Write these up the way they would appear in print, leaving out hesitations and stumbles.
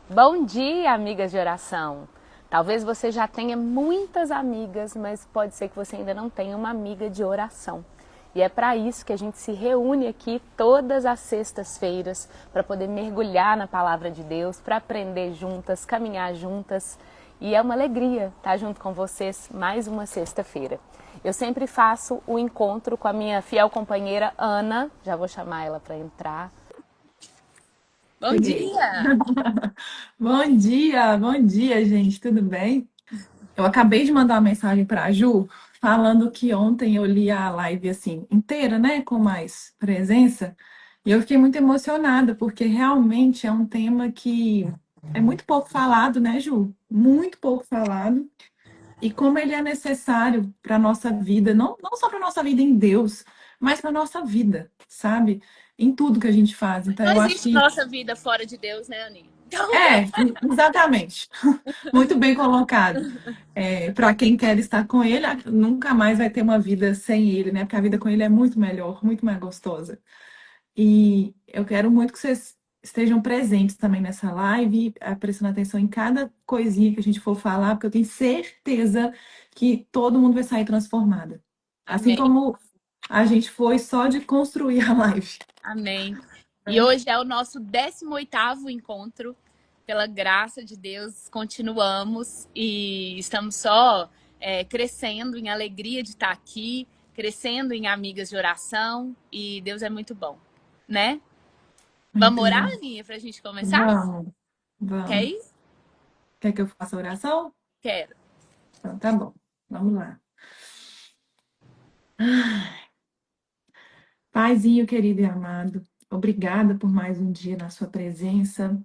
Bom dia, amigas de oração! Talvez você já tenha muitas amigas, mas pode ser que você ainda não tenha uma amiga de oração. E é para isso que a gente se reúne aqui todas as sextas-feiras, para poder mergulhar na palavra de Deus, para aprender juntas, caminhar juntas. E é uma alegria estar junto com vocês mais uma sexta-feira. Eu sempre faço o encontro com a minha fiel companheira Ana, já vou chamar ela para entrar. Bom Cheguei. dia! Bom dia, gente, tudo bem? Eu acabei de mandar uma mensagem para a Ju falando que ontem eu li a live assim inteira, né, com mais presença, e eu fiquei muito emocionada porque realmente é um tema que é muito pouco falado, né, Ju? Muito pouco falado. E como ele é necessário para a nossa vida, não só para a nossa vida em Deus, mas para a nossa vida, sabe? Em tudo que a gente faz. Então, Não eu acho existe que nossa vida fora de Deus, né, Aninha? Então, é, exatamente. Muito bem colocado. Para quem quer estar com ele, nunca mais vai ter uma vida sem ele, né? Porque a vida com ele é muito melhor, muito mais gostosa. E eu quero muito que vocês estejam presentes também nessa live, prestando atenção em cada coisinha que a gente for falar, porque eu tenho certeza que todo mundo vai sair transformada. Assim amém, como a gente foi só de construir a live. amém. E Né? hoje é o nosso 18º encontro. Pela graça de Deus, continuamos e estamos só crescendo em alegria de estar aqui, crescendo em amigas de oração e Deus é muito bom, né? Vamos Muito orar, bom. Aninha, para a gente começar? Vamos, Quer vamos. ir? Quer que eu faça a oração? Quero. Então, tá bom. Vamos lá. Paizinho querido e amado, obrigada por mais um dia na sua presença,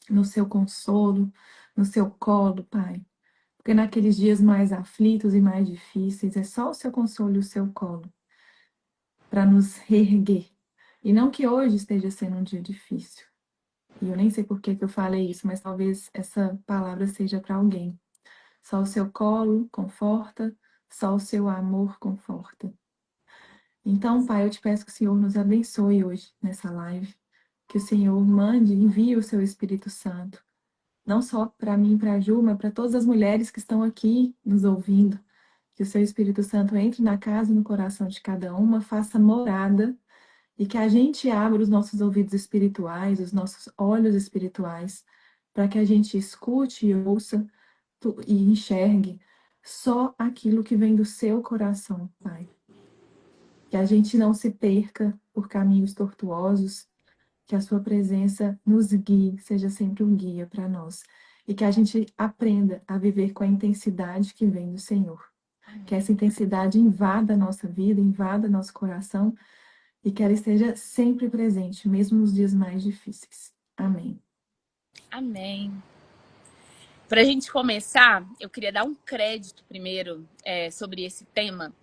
no seu consolo, no seu colo, Pai. Porque naqueles dias mais aflitos e mais difíceis, é só o seu consolo e o seu colo para nos reerguer. E não que hoje esteja sendo um dia difícil. E eu nem sei por que que eu falei isso, mas talvez essa palavra seja para alguém. Só o seu colo conforta, só o seu amor conforta. Então, Pai, eu te peço que o Senhor nos abençoe hoje nessa live, que o Senhor mande, envie o seu Espírito Santo, não só para mim e para a Ju, mas para todas as mulheres que estão aqui nos ouvindo, que o seu Espírito Santo entre na casa e no coração de cada uma, faça morada e que a gente abra os nossos ouvidos espirituais, os nossos olhos espirituais, para que a gente escute e ouça e enxergue só aquilo que vem do seu coração, Pai. Que a gente não se perca por caminhos tortuosos, que a sua presença nos guie, seja sempre um guia para nós. E que a gente aprenda a viver com a intensidade que vem do Senhor. Que essa intensidade invada a nossa vida, invada nosso coração e que ela esteja sempre presente, mesmo nos dias mais difíceis. Amém. Amém. Para a gente começar, eu queria dar um crédito primeiro sobre esse tema.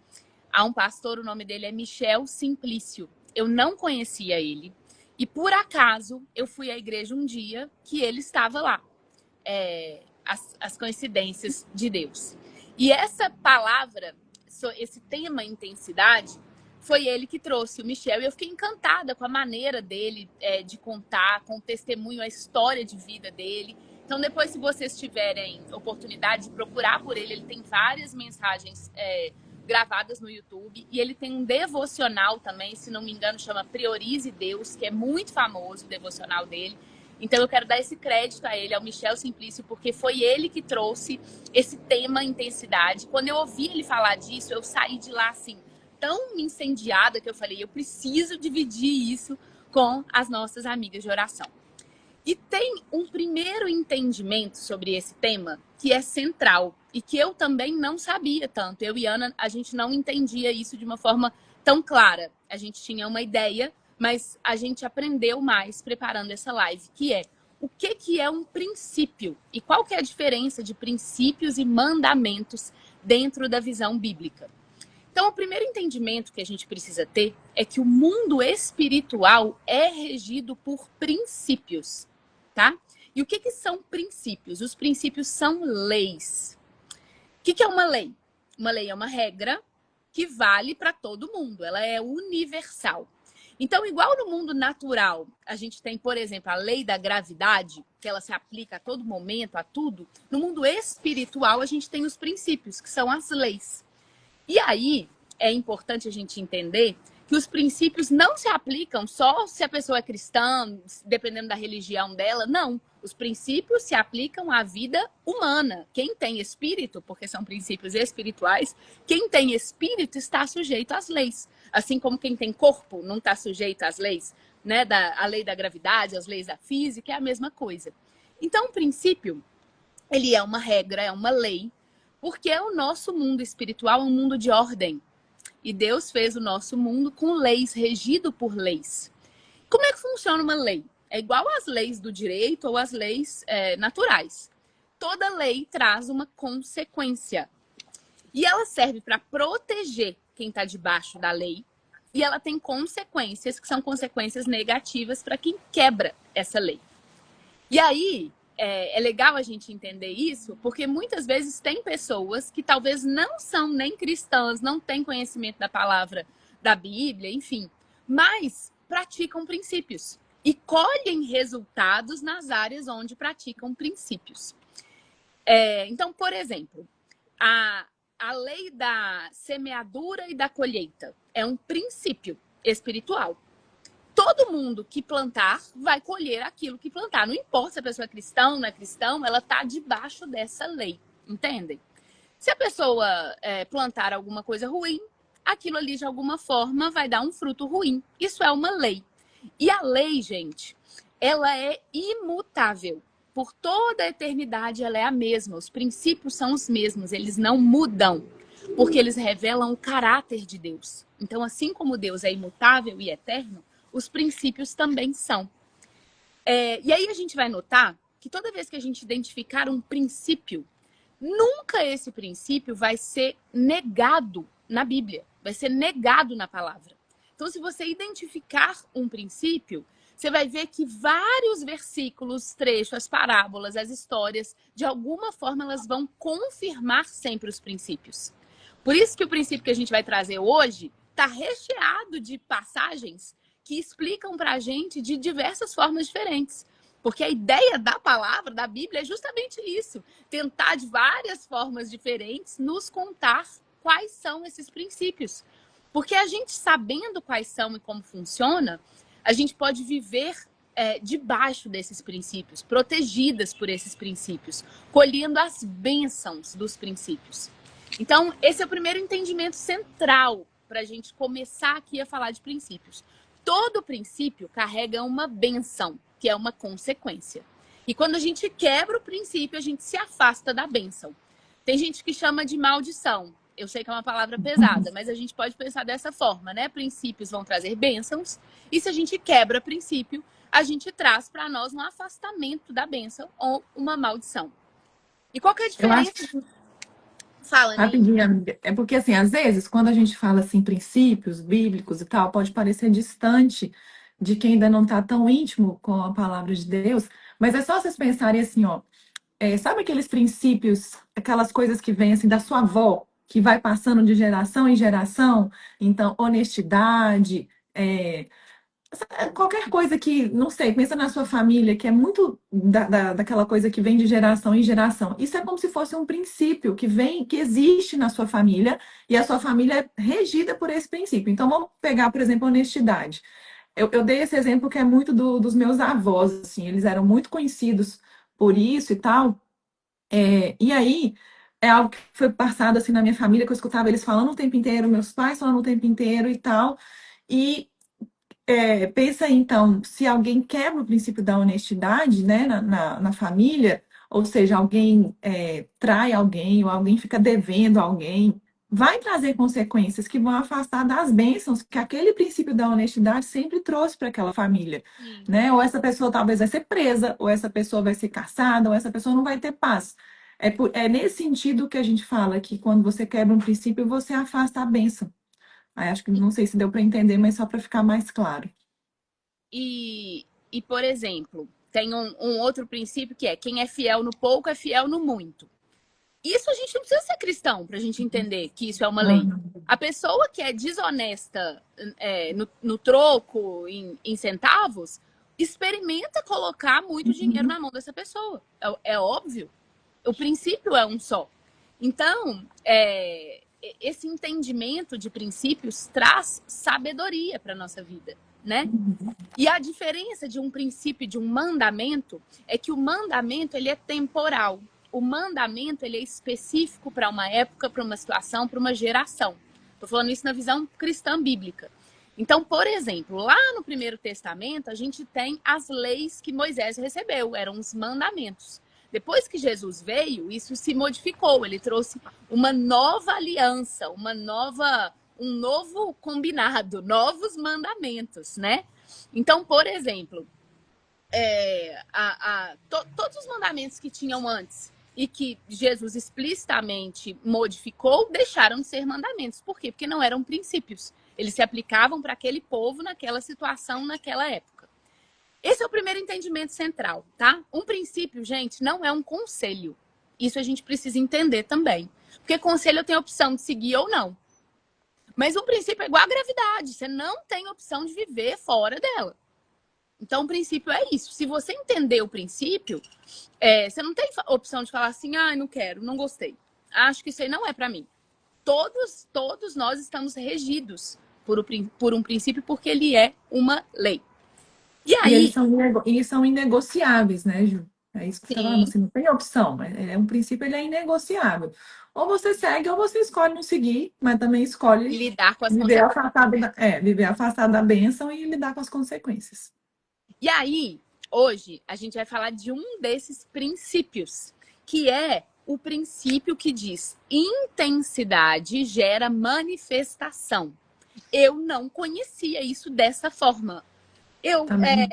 Há um pastor, o nome dele é Michel Simplício. Eu não conhecia ele. E por acaso eu fui à igreja um dia que ele estava lá. As coincidências de Deus. E essa palavra, esse tema intensidade, foi ele que trouxe o Michel. E eu fiquei encantada com a maneira dele de contar, com o testemunho, a história de vida dele. Então, depois, se vocês tiverem oportunidade de procurar por ele tem várias mensagens gravadas no YouTube. E ele tem um devocional também, se não me engano, chama Priorize Deus, que é muito famoso o devocional dele. Então eu quero dar esse crédito a ele, ao Michel Simplício, porque foi ele que trouxe esse tema intensidade. Quando eu ouvi ele falar disso, eu saí de lá assim, tão incendiada que eu falei, eu preciso dividir isso com as nossas amigas de oração. E tem um primeiro entendimento sobre esse tema que é central e que eu também não sabia tanto. Eu e Ana, a gente não entendia isso de uma forma tão clara. A gente tinha uma ideia, mas a gente aprendeu mais preparando essa live, que é o que é um princípio e qual que é a diferença de princípios e mandamentos dentro da visão bíblica. Então, o primeiro entendimento que a gente precisa ter é que o mundo espiritual é regido por princípios, tá? E o que são princípios? Os princípios são leis. O que é uma lei? Uma lei é uma regra que vale para todo mundo, ela é universal. Então, igual no mundo natural, a gente tem, por exemplo, a lei da gravidade, que ela se aplica a todo momento, a tudo. No mundo espiritual, a gente tem os princípios, que são as leis. E aí é importante a gente entender que os princípios não se aplicam só se a pessoa é cristã, dependendo da religião dela. Não. Os princípios se aplicam à vida humana. Quem tem espírito, porque são princípios espirituais, quem tem espírito está sujeito às leis. Assim como quem tem corpo não está sujeito às leis, né? A lei da gravidade, as leis da física, é a mesma coisa. Então, o princípio, ele é uma regra, é uma lei, porque o nosso mundo espiritual é um mundo de ordem. E Deus fez o nosso mundo com leis, regido por leis. Como é que funciona uma lei? É igual às leis do direito ou às leis naturais. Toda lei traz uma consequência. E ela serve para proteger quem está debaixo da lei. E ela tem consequências que são consequências negativas para quem quebra essa lei. E aí, é legal a gente entender isso, porque muitas vezes tem pessoas que talvez não são nem cristãs, não têm conhecimento da palavra da Bíblia, enfim, mas praticam princípios e colhem resultados nas áreas onde praticam princípios. Então, por exemplo, a lei da semeadura e da colheita é um princípio espiritual. Todo mundo que plantar vai colher aquilo que plantar. Não importa se a pessoa é cristã ou não é cristão, ela está debaixo dessa lei. Entendem? Se a pessoa plantar alguma coisa ruim, aquilo ali de alguma forma vai dar um fruto ruim. Isso é uma lei. E a lei, gente, ela é imutável. Por toda a eternidade ela é a mesma. Os princípios são os mesmos, eles não mudam, porque eles revelam o caráter de Deus. Então, assim como Deus é imutável e eterno, os princípios também são. E aí a gente vai notar que toda vez que a gente identificar um princípio, nunca esse princípio vai ser negado na Bíblia, vai ser negado na palavra. Então, se você identificar um princípio, você vai ver que vários versículos, trechos, as parábolas, as histórias, de alguma forma elas vão confirmar sempre os princípios. Por isso que o princípio que a gente vai trazer hoje está recheado de passagens que explicam para a gente de diversas formas diferentes. Porque a ideia da palavra, da Bíblia, é justamente isso. Tentar de várias formas diferentes nos contar quais são esses princípios. Porque a gente sabendo quais são e como funciona, a gente pode viver debaixo desses princípios, protegidas por esses princípios, colhendo as bênçãos dos princípios. Então, esse é o primeiro entendimento central para a gente começar aqui a falar de princípios. Todo princípio carrega uma bênção, que é uma consequência. E quando a gente quebra o princípio, a gente se afasta da bênção. Tem gente que chama de maldição. Eu sei que é uma palavra pesada, mas a gente pode pensar dessa forma, né? Princípios vão trazer bênçãos, e se a gente quebra princípio, a gente traz para nós um afastamento da bênção ou uma maldição. E qual que é a Eu acho diferença? Fala, Ney. Rapidinho, amiga. É porque, assim, às vezes, quando a gente fala, assim, princípios bíblicos e tal, pode parecer distante de quem ainda não está tão íntimo com a palavra de Deus, mas é só vocês pensarem assim, ó, sabe aqueles princípios, aquelas coisas que vêm, assim, da sua avó, que vai passando de geração em geração? Então, honestidade, qualquer coisa que, não sei, pensa na sua família, que é muito daquela coisa que vem de geração em geração. Isso é como se fosse um princípio que vem, que existe na sua família, e a sua família é regida por esse princípio. Então, vamos pegar, por exemplo, honestidade. Eu dei esse exemplo que é muito dos meus avós, assim, eles eram muito conhecidos por isso e tal. E aí, é algo que foi passado, assim, na minha família, que eu escutava eles falando o tempo inteiro, meus pais falando o tempo inteiro e tal. E pensa aí, então, se alguém quebra o princípio da honestidade, né, na família, ou seja, alguém trai alguém, ou alguém fica devendo alguém, vai trazer consequências que vão afastar das bênçãos que aquele princípio da honestidade sempre trouxe para aquela família, Sim. né? Ou essa pessoa talvez vai ser presa, ou essa pessoa vai ser caçada, ou essa pessoa não vai ter paz. É nesse sentido que a gente fala que quando você quebra um princípio, você afasta a bênção. Aí acho que não sei se deu para entender, mas só para ficar mais claro. Por exemplo, tem um outro princípio que é quem é fiel no pouco é fiel no muito. Isso a gente não precisa ser cristão para a gente entender que isso é uma lei. Uhum. A pessoa que é desonesta no troco, em centavos, experimenta colocar muito dinheiro Uhum. na mão dessa pessoa. É óbvio. O princípio é um só. Então, esse entendimento de princípios traz sabedoria para a nossa vida, né? E a diferença de um princípio e de um mandamento é que o mandamento ele é temporal. O mandamento ele é específico para uma época, para uma situação, para uma geração. Estou falando isso na visão cristã bíblica. Então, por exemplo, lá no Primeiro Testamento, a gente tem as leis que Moisés recebeu, eram os mandamentos. Depois que Jesus veio, isso se modificou, ele trouxe uma nova aliança, um novo combinado, novos mandamentos, né? Então, por exemplo, todos os mandamentos que tinham antes e que Jesus explicitamente modificou, deixaram de ser mandamentos. Por quê? Porque não eram princípios. Eles se aplicavam para aquele povo, naquela situação, naquela época. Esse é o primeiro entendimento central, tá? Um princípio, gente, não é um conselho. Isso a gente precisa entender também. Porque conselho eu tenho a opção de seguir ou não. Mas um princípio é igual à gravidade. Você não tem opção de viver fora dela. Então, o princípio é isso. Se você entender o princípio, você não tem opção de falar assim, ah, não quero, não gostei. Acho que isso aí não é para mim. Todos nós estamos regidos por um princípio porque ele é uma lei. E E aí, eles são inegociáveis, né, Ju? É isso que você está falando, sim, você não tem opção, é um princípio, ele é inegociável. Ou você segue, ou você escolhe não seguir, mas também escolhe lidar com as viver consequências. afastado viver afastado da bênção e lidar com as consequências. E aí, hoje, a gente vai falar de um desses princípios, que é o princípio que diz intensidade gera manifestação. Eu não conhecia isso dessa forma. Eu, Também.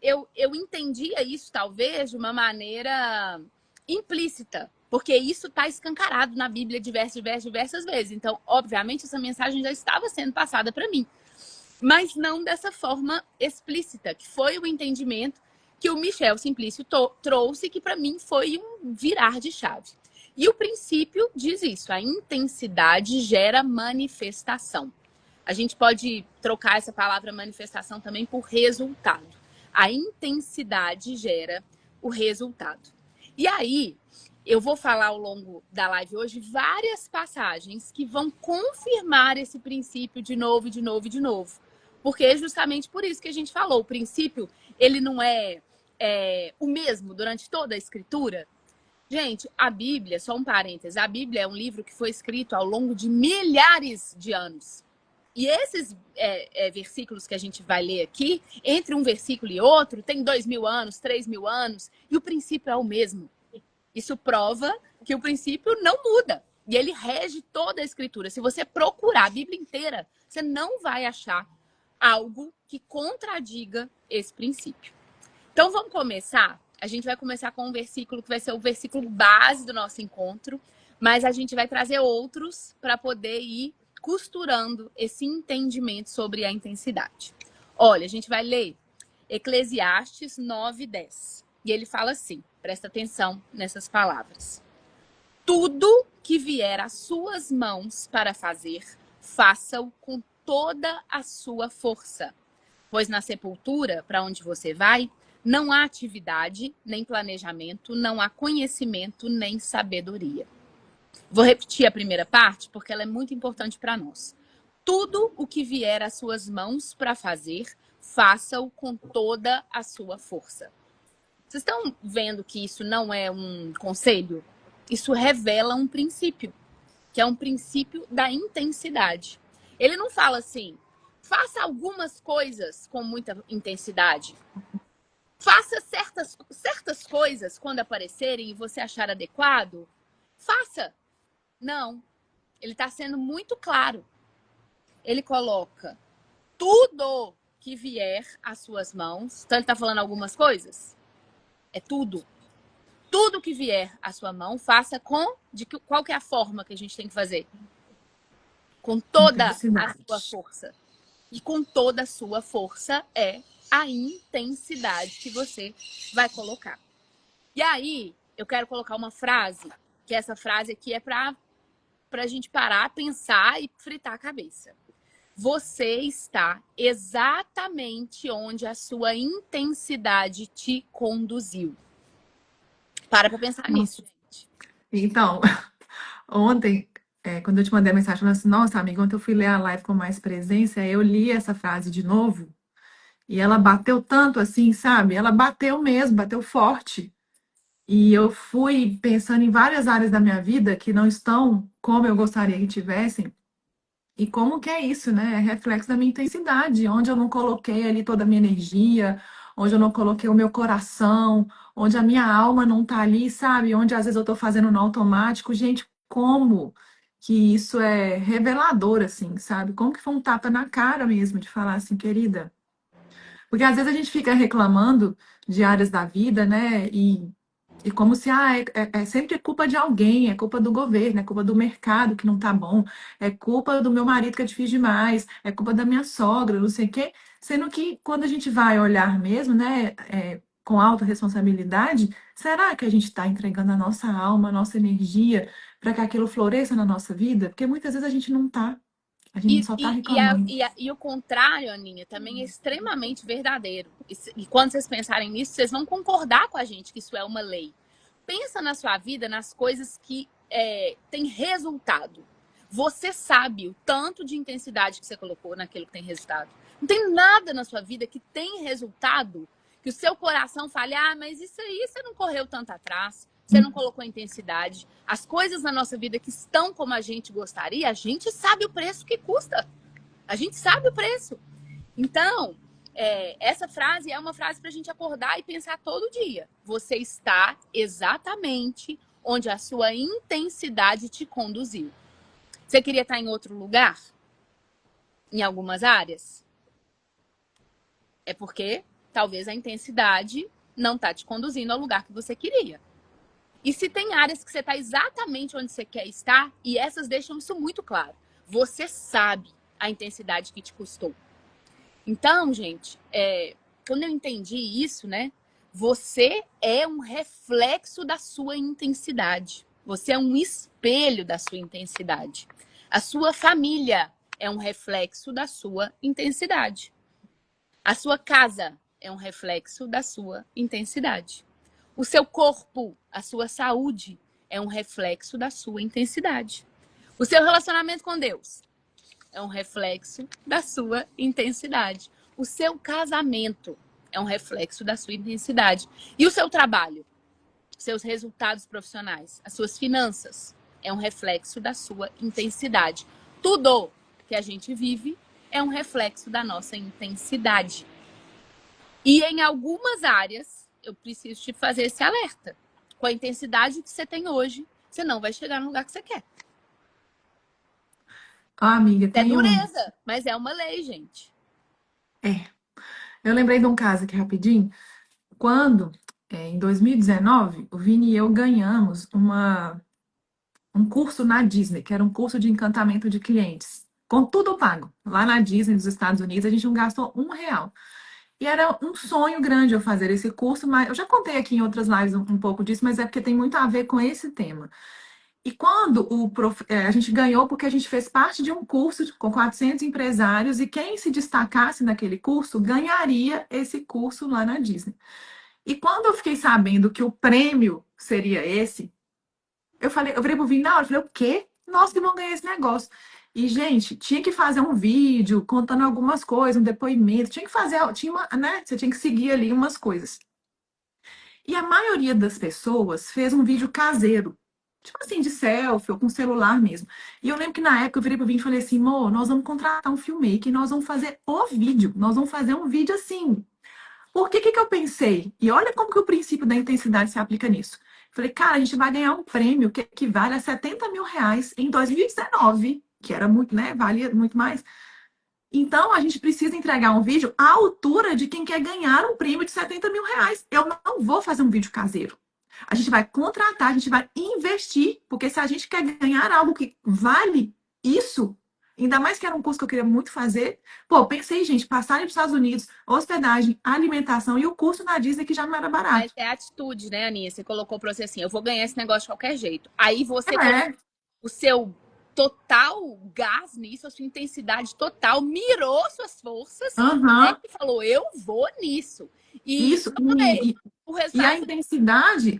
eu entendia isso, talvez, de uma maneira implícita, porque isso está escancarado na Bíblia diversas vezes. Então, obviamente, essa mensagem já estava sendo passada para mim, mas não dessa forma explícita, que foi o entendimento que o Michel Simplício trouxe, que para mim foi um virar de chave. E o princípio diz isso: a intensidade gera manifestação. A gente pode trocar essa palavra manifestação também por resultado. A intensidade gera o resultado. E aí, eu vou falar ao longo da live hoje várias passagens que vão confirmar esse princípio de novo, de novo, de novo. Porque é justamente por isso que a gente falou. O princípio, ele não é o mesmo durante toda a escritura. Gente, a Bíblia, só um parênteses, a Bíblia é um livro que foi escrito ao longo de milhares de anos. E esses versículos que a gente vai ler aqui, entre um versículo e outro, tem 2.000 anos, 3.000 anos, e o princípio é o mesmo. Isso prova que o princípio não muda. E ele rege toda a escritura. Se você procurar a Bíblia inteira, você não vai achar algo que contradiga esse princípio. Então vamos começar? A gente vai começar com um versículo que vai ser o versículo base do nosso encontro, mas a gente vai trazer outros para poder ir costurando esse entendimento sobre a intensidade. Olha, a gente vai ler Eclesiastes 9:10. E ele fala assim, presta atenção nessas palavras. Tudo que vier às suas mãos para fazer, faça-o com toda a sua força. Pois na sepultura, para onde você vai, não há atividade, nem planejamento, não há conhecimento, nem sabedoria. Vou repetir a primeira parte, porque ela é muito importante para nós. Tudo o que vier às suas mãos para fazer, faça-o com toda a sua força. Vocês estão vendo que isso não é um conselho? Isso revela um princípio, que é um princípio da intensidade. Ele não fala assim, faça algumas coisas com muita intensidade. Faça certas coisas quando aparecerem e você achar adequado. Faça. Não. Ele está sendo muito claro. Ele coloca tudo que vier às suas mãos. Então, ele está falando algumas coisas? É tudo. Tudo que vier à sua mão, faça qual que é a forma que a gente tem que fazer? Com toda a sua Intensidade. força. E com toda a sua força é a intensidade que você vai colocar. E aí, eu quero colocar uma frase que essa frase aqui é para a gente parar, pensar e fritar a cabeça. Você está exatamente onde a sua intensidade te conduziu. Para pensar nisso, Nossa. gente. Então, ontem, quando eu te mandei a mensagem falando assim, nossa, amiga, ontem eu fui ler a live com mais presença, aí eu li essa frase de novo e ela bateu tanto assim, sabe? Ela bateu mesmo, bateu forte. E eu fui pensando em várias áreas da minha vida que não estão como eu gostaria que tivessem. E como que é isso, né? É reflexo da minha intensidade, onde eu não coloquei ali toda a minha energia, onde eu não coloquei o meu coração, onde a minha alma não tá ali, sabe? Onde às vezes eu tô fazendo no automático. Gente, como que isso é revelador, assim, sabe? Como que foi um tapa na cara mesmo de falar assim, querida. Porque às vezes a gente fica reclamando de áreas da vida, né? E como se é sempre culpa de alguém, é culpa do governo, é culpa do mercado que não tá bom, é culpa do meu marido que é difícil demais, é culpa da minha sogra, não sei o quê. Sendo que quando a gente vai olhar mesmo, né, com alta responsabilidade, será que a gente está entregando a nossa alma, a nossa energia para que aquilo floresça na nossa vida? Porque muitas vezes a gente não tá, a gente E, só tá e, e, a- reclamando. e, a- e o contrário, Aninha, também é extremamente verdadeiro. E quando vocês pensarem nisso, vocês vão concordar com a gente que isso é uma lei. Pensa na sua vida, nas coisas que têm resultado. Você sabe o tanto de intensidade que você colocou naquilo que tem resultado. Não tem nada na sua vida que tem resultado que o seu coração fale, ah, mas isso aí você não correu tanto atrás, você não colocou intensidade. As coisas na nossa vida que estão como a gente gostaria, a gente sabe o preço que custa. A gente sabe o preço. Então, essa frase é uma frase para a gente acordar e pensar todo dia. Você está exatamente onde a sua intensidade te conduziu. Você queria estar em outro lugar? Em algumas áreas? É porque talvez a intensidade não está te conduzindo ao lugar que você queria. E se tem áreas que você está exatamente onde você quer estar, e essas deixam isso muito claro. Você sabe a intensidade que te custou. Então, gente, quando eu entendi isso, né? Você é um reflexo da sua intensidade. Você é um espelho da sua intensidade. A sua família é um reflexo da sua intensidade. A sua casa é um reflexo da sua intensidade. O seu corpo, a sua saúde é um reflexo da sua intensidade. O seu relacionamento com Deus é um reflexo da sua intensidade. O seu casamento é um reflexo da sua intensidade. E o seu trabalho, seus resultados profissionais, as suas finanças, é um reflexo da sua intensidade. Tudo que a gente vive é um reflexo da nossa intensidade. E em algumas áreas, eu preciso te fazer esse alerta. Com a intensidade que você tem hoje, você não vai chegar no lugar que você quer. Ah, amiga, É tem um. dureza, mas é uma lei, gente. É, eu lembrei de um caso aqui rapidinho. Quando, em 2019, o Vini e eu ganhamos um curso na Disney, que era um curso de encantamento de clientes, com tudo pago. Lá na Disney, nos Estados Unidos, a gente não gastou R$ 1. E era um sonho grande eu fazer esse curso, mas eu já contei aqui em outras lives um pouco disso, mas é porque tem muito a ver com esse tema. E quando a gente ganhou, porque a gente fez parte de um curso com 400 empresários, e quem se destacasse naquele curso ganharia esse curso lá na Disney. E quando eu fiquei sabendo que o prêmio seria esse, eu virei pro Vini na hora, eu falei, o quê? Nós que vamos ganhar esse negócio. E, gente, tinha que fazer um vídeo contando algumas coisas, um depoimento, tinha que fazer, né? Você tinha que seguir ali umas coisas. E a maioria das pessoas fez um vídeo caseiro, tipo assim, de selfie ou com celular mesmo. E eu lembro que na época eu virei pro Vini e falei assim, amor, nós vamos contratar um filmmaker e nós vamos fazer o vídeo. Nós vamos fazer um vídeo assim. Por que eu pensei? E olha como que o princípio da intensidade se aplica nisso. Falei, cara, a gente vai ganhar um prêmio que equivale a R$ 70.000 em 2019, que era muito, né? Valia muito mais. Então, a gente precisa entregar um vídeo à altura de quem quer ganhar um prêmio de R$ 70.000. Eu não vou fazer um vídeo caseiro. A gente vai contratar, a gente vai investir, porque se a gente quer ganhar algo que vale isso, Ainda mais que era um curso que eu queria muito fazer. Pô, pensei, gente, passagem para os Estados Unidos, hospedagem, alimentação e o curso na Disney que já não era Mas barato. é atitude, né, Aninha? Você colocou pra você assim, eu vou ganhar esse negócio de qualquer jeito. Aí você colocou É, o seu total gás nisso, a sua intensidade total, mirou suas forças, né? aham, E falou, eu vou nisso. E isso. eu falei, o E resultado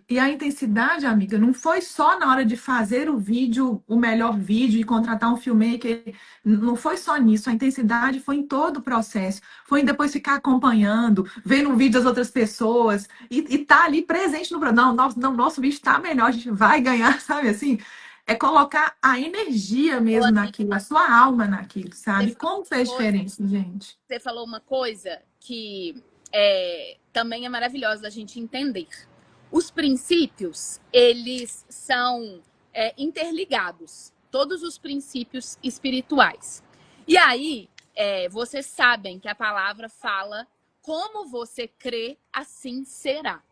foi a intensidade, amiga, não foi só na hora de fazer o vídeo, o melhor vídeo e contratar um filmmaker. Não foi só nisso. A intensidade foi em todo o processo. Foi em depois ficar acompanhando, vendo o vídeo das outras pessoas e tá ali presente no programa. Não, nosso vídeo está melhor, a gente vai ganhar, sabe assim? É colocar a energia boa, mesmo Aninha. naquilo, a sua alma naquilo, Você sabe? falou Como uma fez coisa, diferença, gente? você falou uma coisa que também é maravilhosa da gente entender. Os princípios, eles são interligados. Todos os princípios espirituais. E aí, vocês sabem que a palavra fala como você crê, assim será.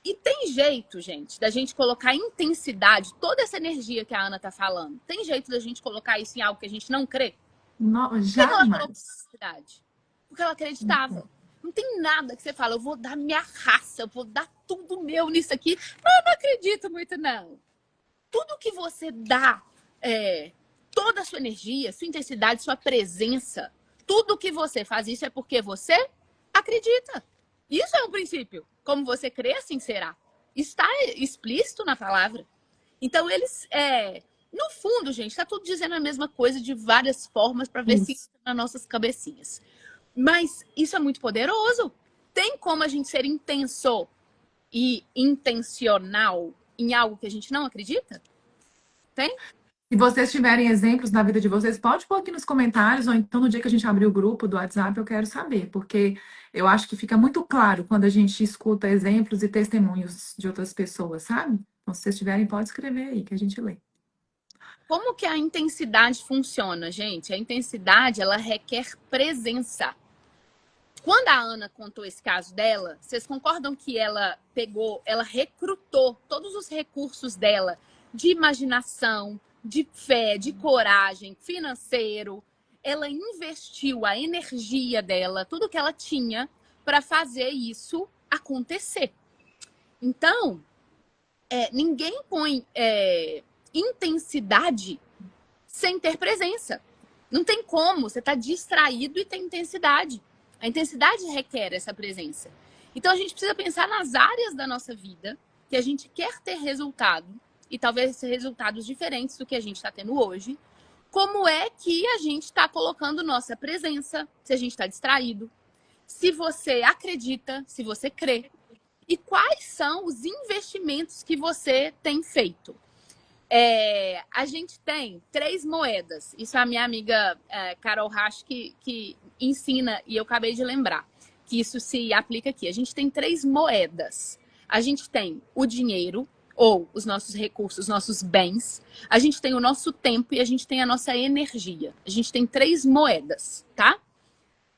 E tem jeito, gente, da gente colocar intensidade, toda essa energia que a Ana tá falando. Tem jeito da gente colocar isso em algo que a gente não crê? Por que ela colocou Jamais. intensidade? Porque ela acreditava. Não tem nada que você fala, eu vou dar minha raça, eu vou dar tudo meu nisso aqui. Mas eu não acredito muito, não. Tudo que você dá, toda a sua energia, sua intensidade, sua presença, tudo que você faz isso é porque você acredita. Isso é um princípio. Como você crê, assim será. Está explícito na palavra. Então, eles, no fundo, gente, está tudo dizendo a mesma coisa de várias formas para ver se Isso. entra nas nossas cabecinhas. Mas isso é muito poderoso. Tem como a gente ser intenso e intencional em algo que a gente não acredita? Tem? Se vocês tiverem exemplos na vida de vocês, pode pôr aqui nos comentários, ou então no dia que a gente abrir o grupo do WhatsApp, eu quero saber, porque eu acho que fica muito claro quando a gente escuta exemplos e testemunhos de outras pessoas, sabe? Então, se vocês tiverem, pode escrever aí que a gente lê. Como que a intensidade funciona, gente? A intensidade, ela requer presença. Quando a Ana contou esse caso dela, vocês concordam que ela recrutou todos os recursos dela de imaginação, de fé, de coragem, financeiro. Ela investiu a energia dela, tudo que ela tinha para fazer isso acontecer. Então, ninguém põe intensidade sem ter presença. Não tem como, você está distraído e tem intensidade. A intensidade requer essa presença. Então a gente precisa pensar nas áreas da nossa vida que a gente quer ter resultado, e talvez resultados diferentes do que a gente está tendo hoje. Como é que a gente está colocando nossa presença, se a gente está distraído, se você acredita, se você crê, e quais são os investimentos que você tem feito. A gente tem 3 moedas. Isso a minha amiga Carol Rasch que ensina, e eu acabei de lembrar que isso se aplica aqui. A gente tem 3 moedas. A gente tem o dinheiro, ou os nossos recursos, os nossos bens. A gente tem o nosso tempo e a gente tem a nossa energia. A gente tem 3 moedas, tá?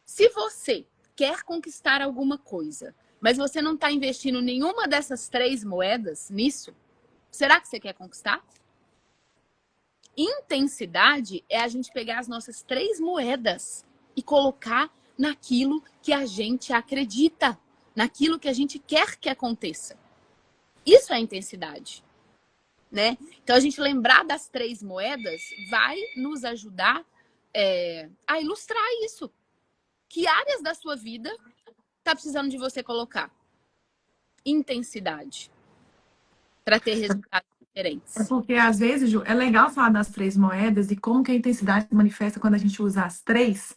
Se você quer conquistar alguma coisa, mas você não está investindo nenhuma dessas 3 moedas nisso, será que você quer conquistar? Intensidade é a gente pegar as nossas 3 moedas e colocar naquilo que a gente acredita, naquilo que a gente quer que aconteça. Isso é intensidade, né? Então, a gente lembrar das 3 moedas vai nos ajudar a ilustrar isso. Que áreas da sua vida tá precisando de você colocar intensidade para ter resultados É diferentes? porque, às vezes, Ju, é legal falar das 3 moedas e como que a intensidade se manifesta quando a gente usa as 3,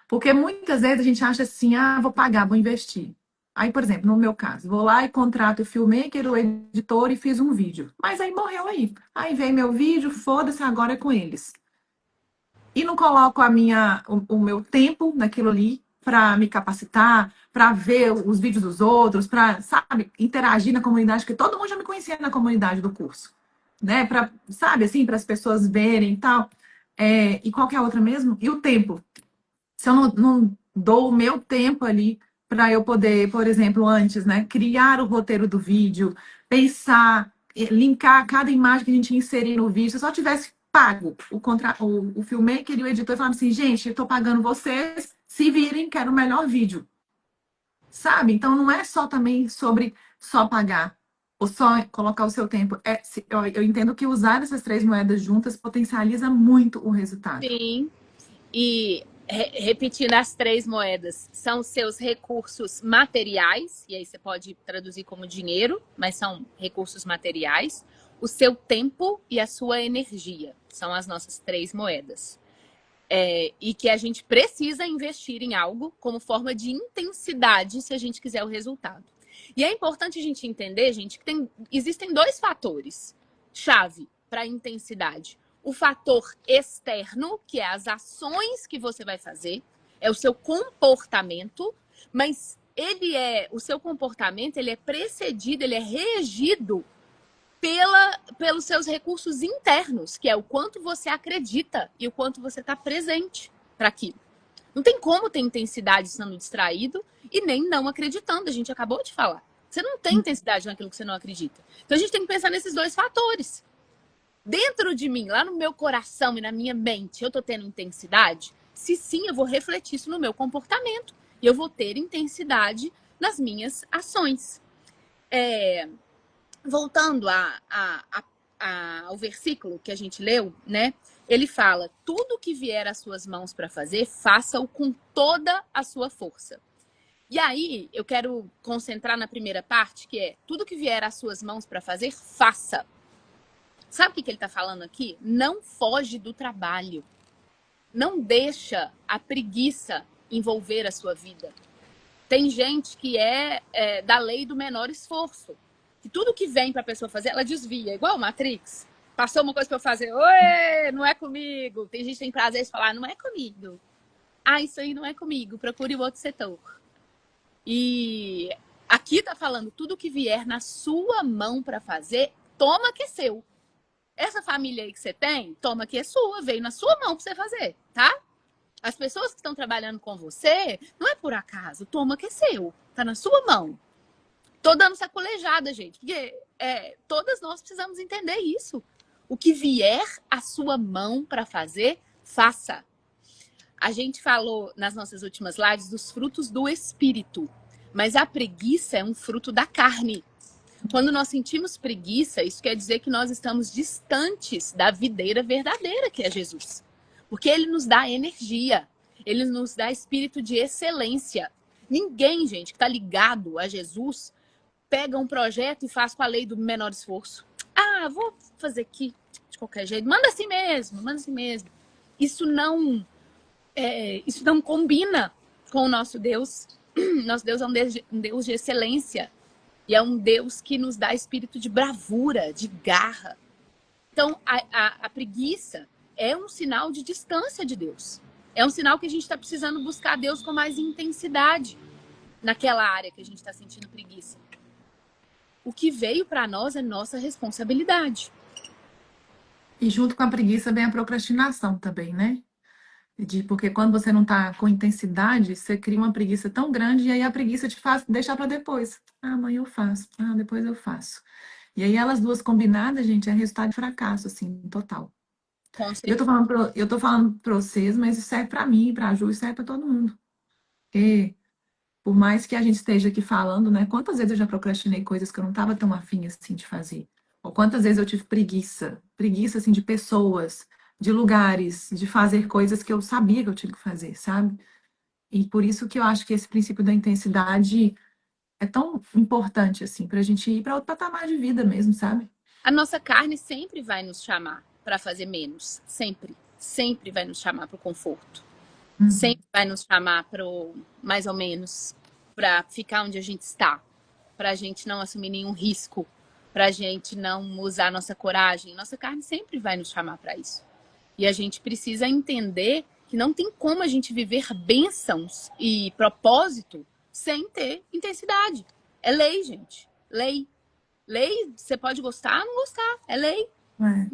porque muitas vezes a gente acha assim, vou pagar, vou investir. Aí, por exemplo, no meu caso, vou lá e contrato o filmmaker, o editor e fiz um vídeo. Mas aí morreu aí. Aí vem meu vídeo, foda-se, agora é com eles. E não coloco o meu tempo naquilo ali para me capacitar, para ver os vídeos dos outros, para, sabe, interagir na comunidade, porque todo mundo já me conhecia na comunidade do curso, né? Para, sabe, assim, para as pessoas verem e tal. E qualquer outra mesmo. E o tempo. Se eu não dou o meu tempo ali para eu poder, por exemplo, antes, né, criar o roteiro do vídeo, pensar, linkar cada imagem que a gente inserir no vídeo, se eu só tivesse pago. O filmmaker e o editor falaram assim, gente, eu tô pagando vocês, se virem, quero o melhor vídeo. Sabe? Então não é só também sobre só pagar ou só colocar o seu tempo. Eu entendo que usar essas três moedas juntas potencializa muito o resultado. Sim. E repetindo as três moedas, são seus recursos materiais, e aí você pode traduzir como dinheiro, mas são recursos materiais, o seu tempo e a sua energia. São as nossas três moedas. E que a gente precisa investir em algo como forma de intensidade se a gente quiser o resultado. E é importante a gente entender, gente, que existem dois fatores chave para a intensidade. O fator externo, que é as ações que você vai fazer, é o seu comportamento, mas o seu comportamento, ele é precedido, ele é regido pelos seus recursos internos, que é o quanto você acredita e o quanto você está presente para aquilo. Não tem como ter intensidade estando distraído e nem não acreditando. A gente acabou de falar. Você não tem intensidade naquilo que você não acredita. Então a gente tem que pensar nesses dois fatores. Dentro de mim, lá no meu coração e na minha mente, eu tô tendo intensidade? Se sim, eu vou refletir isso no meu comportamento. E eu vou ter intensidade nas minhas ações. Voltando ao versículo que a gente leu, né? Ele fala: tudo que vier às suas mãos para fazer, faça-o com toda a sua força. E aí, eu quero concentrar na primeira parte, que é: tudo que vier às suas mãos para fazer, faça. Sabe o que ele está falando aqui? Não foge do trabalho. Não deixa a preguiça envolver a sua vida. Tem gente que é da lei do menor esforço. Que tudo que vem para a pessoa fazer, ela desvia. Igual o Matrix. Passou uma coisa para eu fazer. Oi, não é comigo. Tem gente que tem prazer de falar, não é comigo. Ah, isso aí não é comigo. Procure o outro setor. E aqui tá falando, tudo que vier na sua mão para fazer, toma que é seu. Essa família aí que você tem, toma que é sua, veio na sua mão para você fazer, tá? As pessoas que estão trabalhando com você, não é por acaso, toma que é seu, tá na sua mão. Tô dando sacolejada, gente, porque todas nós precisamos entender isso. O que vier à sua mão para fazer, faça. A gente falou nas nossas últimas lives dos frutos do espírito, mas a preguiça é um fruto da carne. Quando nós sentimos preguiça, isso quer dizer que nós estamos distantes da videira verdadeira, que é Jesus. Porque ele nos dá energia, ele nos dá espírito de excelência. Ninguém, gente, que está ligado a Jesus, pega um projeto e faz com a lei do menor esforço. Ah, vou fazer aqui de qualquer jeito. Manda assim mesmo, manda assim mesmo. Isso não combina com o nosso Deus. Nosso Deus é um Deus de excelência. E é um Deus que nos dá espírito de bravura, de garra. Então, a preguiça é um sinal de distância de Deus. É um sinal que a gente está precisando buscar Deus com mais intensidade naquela área que a gente está sentindo preguiça. O que veio para nós é nossa responsabilidade. E junto com a preguiça vem a procrastinação também, né? Porque quando você não está com intensidade, você cria uma preguiça tão grande e aí a preguiça te faz deixar para depois. Ah, amanhã eu faço. Ah, depois eu faço. E aí elas duas combinadas, gente, é resultado de fracasso, assim, total. Com E certeza. eu tô falando para vocês, mas isso serve para mim, para a Ju, isso serve para todo mundo. Porque por mais que a gente esteja aqui falando, né? Quantas vezes eu já procrastinei coisas que eu não estava tão afim assim de fazer? Ou quantas vezes eu tive preguiça assim de pessoas, de lugares, de fazer coisas que eu sabia que eu tinha que fazer, sabe? E por isso que eu acho que esse princípio da intensidade é tão importante assim para a gente ir para outro patamar de vida mesmo, sabe? A nossa carne sempre vai nos chamar para fazer menos. Sempre. Sempre vai nos chamar para o conforto. Uhum. Sempre vai nos chamar para o mais ou menos, para ficar onde a gente está, para a gente não assumir nenhum risco, para a gente não usar nossa coragem. Nossa carne sempre vai nos chamar para isso. E a gente precisa entender que não tem como a gente viver bênçãos e propósito sem ter intensidade. É lei, gente. Lei. Lei, você pode gostar ou não gostar. É lei. É.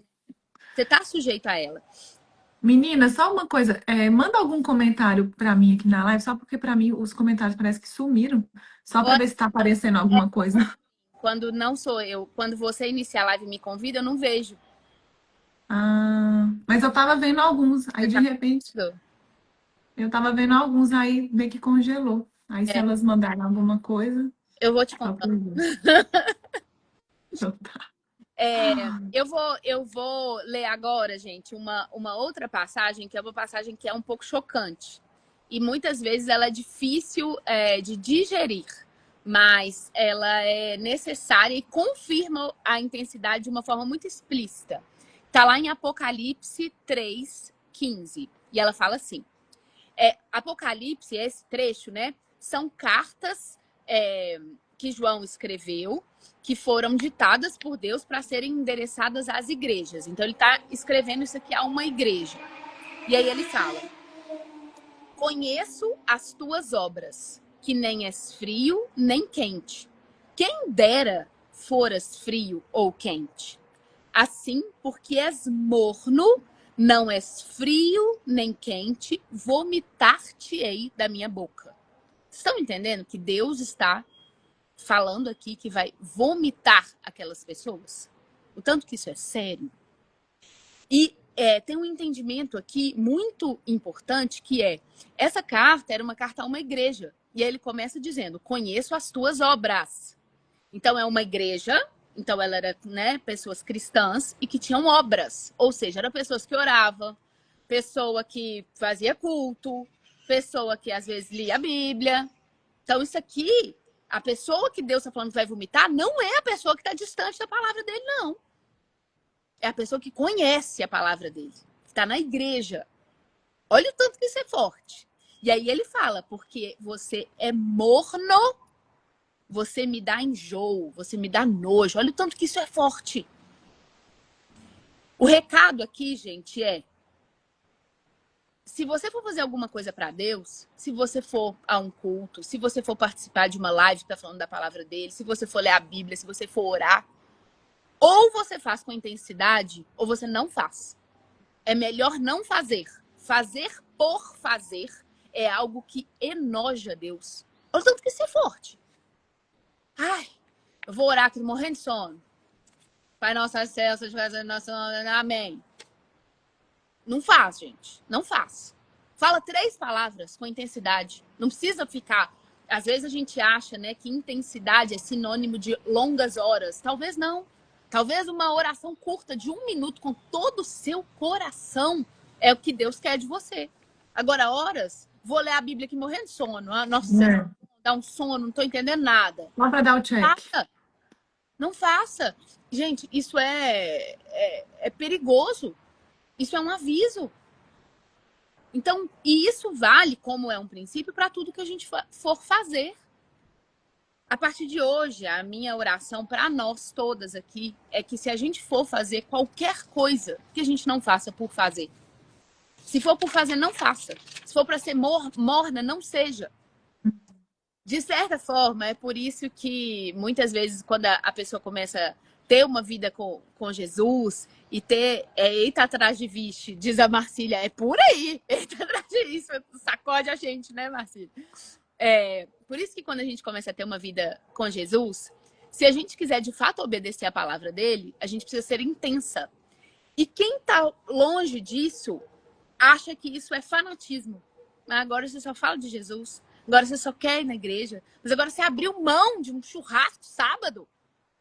Você está sujeito a ela. Menina, só uma coisa, manda algum comentário para mim aqui na live, só porque para mim os comentários parece que sumiram, só para ver se está aparecendo alguma coisa. Quando não sou eu, quando você iniciar a live e me convida, eu não vejo. Ah, Mas eu tava vendo alguns, aí Você de tá repente, vendo? eu tava vendo alguns, aí meio que congelou. Aí se É, elas mandaram alguma coisa, eu vou te só contar. pra ver. Então tá. Eu vou ler agora, gente, uma outra passagem, que é uma passagem que é um pouco chocante. E muitas vezes ela é difícil de digerir, mas ela é necessária e confirma a intensidade de uma forma muito explícita. Está lá em Apocalipse 3:15. E ela fala assim: Apocalipse, esse trecho, né? São cartas que João escreveu, que foram ditadas por Deus para serem endereçadas às igrejas. Então, ele está escrevendo isso aqui a uma igreja. E aí ele fala: Conheço as tuas obras, que nem és frio nem quente. Quem dera foras frio ou quente. Assim, porque és morno, não és frio nem quente, vomitar-te-ei da minha boca. Estão entendendo que Deus está falando aqui que vai vomitar aquelas pessoas? O tanto que isso é sério. E tem um entendimento aqui muito importante que essa carta era uma carta a uma igreja. E aí ele começa dizendo: conheço as tuas obras. Então é uma igreja, então ela era, né, pessoas cristãs e que tinham obras. Ou seja, eram pessoas que oravam, pessoa que fazia culto, pessoa que às vezes lia a Bíblia. Então isso aqui, a pessoa que Deus está falando que vai vomitar, não é a pessoa que está distante da palavra dele, não. É a pessoa que conhece a palavra dele, que está na igreja. Olha o tanto que isso é forte. E aí ele fala: porque você é morno, você me dá enjoo, você me dá nojo. Olha o tanto que isso é forte. O recado aqui, gente, se você for fazer alguma coisa para Deus, se você for a um culto, se você for participar de uma live que está falando da palavra dele, se você for ler a Bíblia, se você for orar, ou você faz com intensidade, ou você não faz. É melhor não fazer. Fazer por fazer é algo que enoja Deus. Olha o tanto que isso é forte. Ai, eu vou orar aqui morrendo de sono. Pai nosso, céu, seja feito nosso nome. Amém. Não faz, gente. Não faz. Fala 3 palavras com intensidade. Não precisa ficar. Às vezes a gente acha, né, que intensidade é sinônimo de longas horas. Talvez não. Talvez uma oração curta de 1 minuto com todo o seu coração é o que Deus quer de você. Agora, horas, vou ler a Bíblia aqui morrendo de sono. Ah, nossa, É. dá um sono, não tô entendendo nada. Só para dar o check. Faça. Não faça. Gente, isso é perigoso. Isso é um aviso. Então, e isso vale, como é um princípio, para tudo que a gente for fazer. A partir de hoje, a minha oração para nós todas aqui é que se a gente for fazer qualquer coisa, que a gente não faça por fazer. Se for por fazer, não faça. Se for para ser morna, não seja. De certa forma, é por isso que muitas vezes, quando a pessoa começa a ter uma vida com Jesus e ter eita atrás de vixe, diz a Marcília, é por aí, eita atrás de isso, sacode a gente, né, Marcília? Por isso que quando a gente começa a ter uma vida com Jesus, se a gente quiser de fato obedecer a palavra dele, a gente precisa ser intensa. E quem está longe disso acha que isso é fanatismo. Agora você só fala de Jesus. Agora você só quer ir na igreja. Mas agora você abriu mão de um churrasco sábado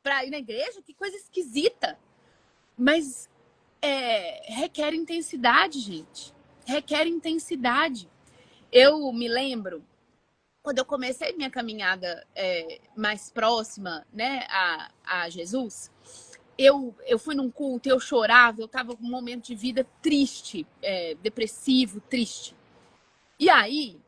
para ir na igreja? Que coisa esquisita. Mas requer intensidade, gente. Requer intensidade. Eu me lembro, quando eu comecei minha caminhada mais próxima, né, a Jesus, eu fui num culto, eu chorava, eu estava com um momento de vida triste, depressivo, triste. E aí,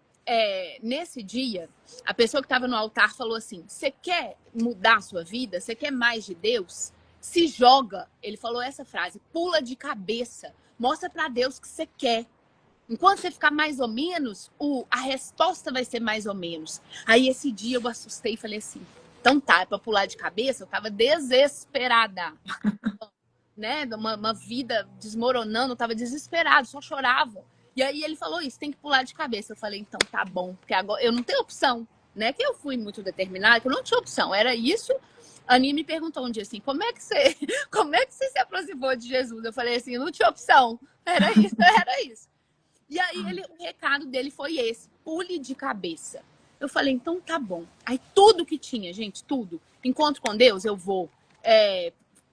nesse dia, a pessoa que estava no altar falou assim: você quer mudar a sua vida? Você quer mais de Deus? Se joga. Ele falou essa frase: pula de cabeça. Mostra para Deus que você quer. Enquanto você ficar mais ou menos, a resposta vai ser mais ou menos. Aí esse dia eu assustei e falei assim: então tá, é para pular de cabeça? Eu tava desesperada. Né? Uma vida desmoronando, eu tava desesperado, só chorava. E aí ele falou isso, tem que pular de cabeça. Eu falei, então tá bom, porque agora eu não tenho opção, né? Que eu fui muito determinada, que eu não tinha opção, era isso. A Aninha me perguntou um dia assim, como é que você se aproximou de Jesus? Eu falei assim, eu não tinha opção, Era isso, era isso. E aí o recado dele foi esse: pule de cabeça. Eu falei, então tá bom. Aí tudo que tinha, gente, tudo. Encontro com Deus, eu vou.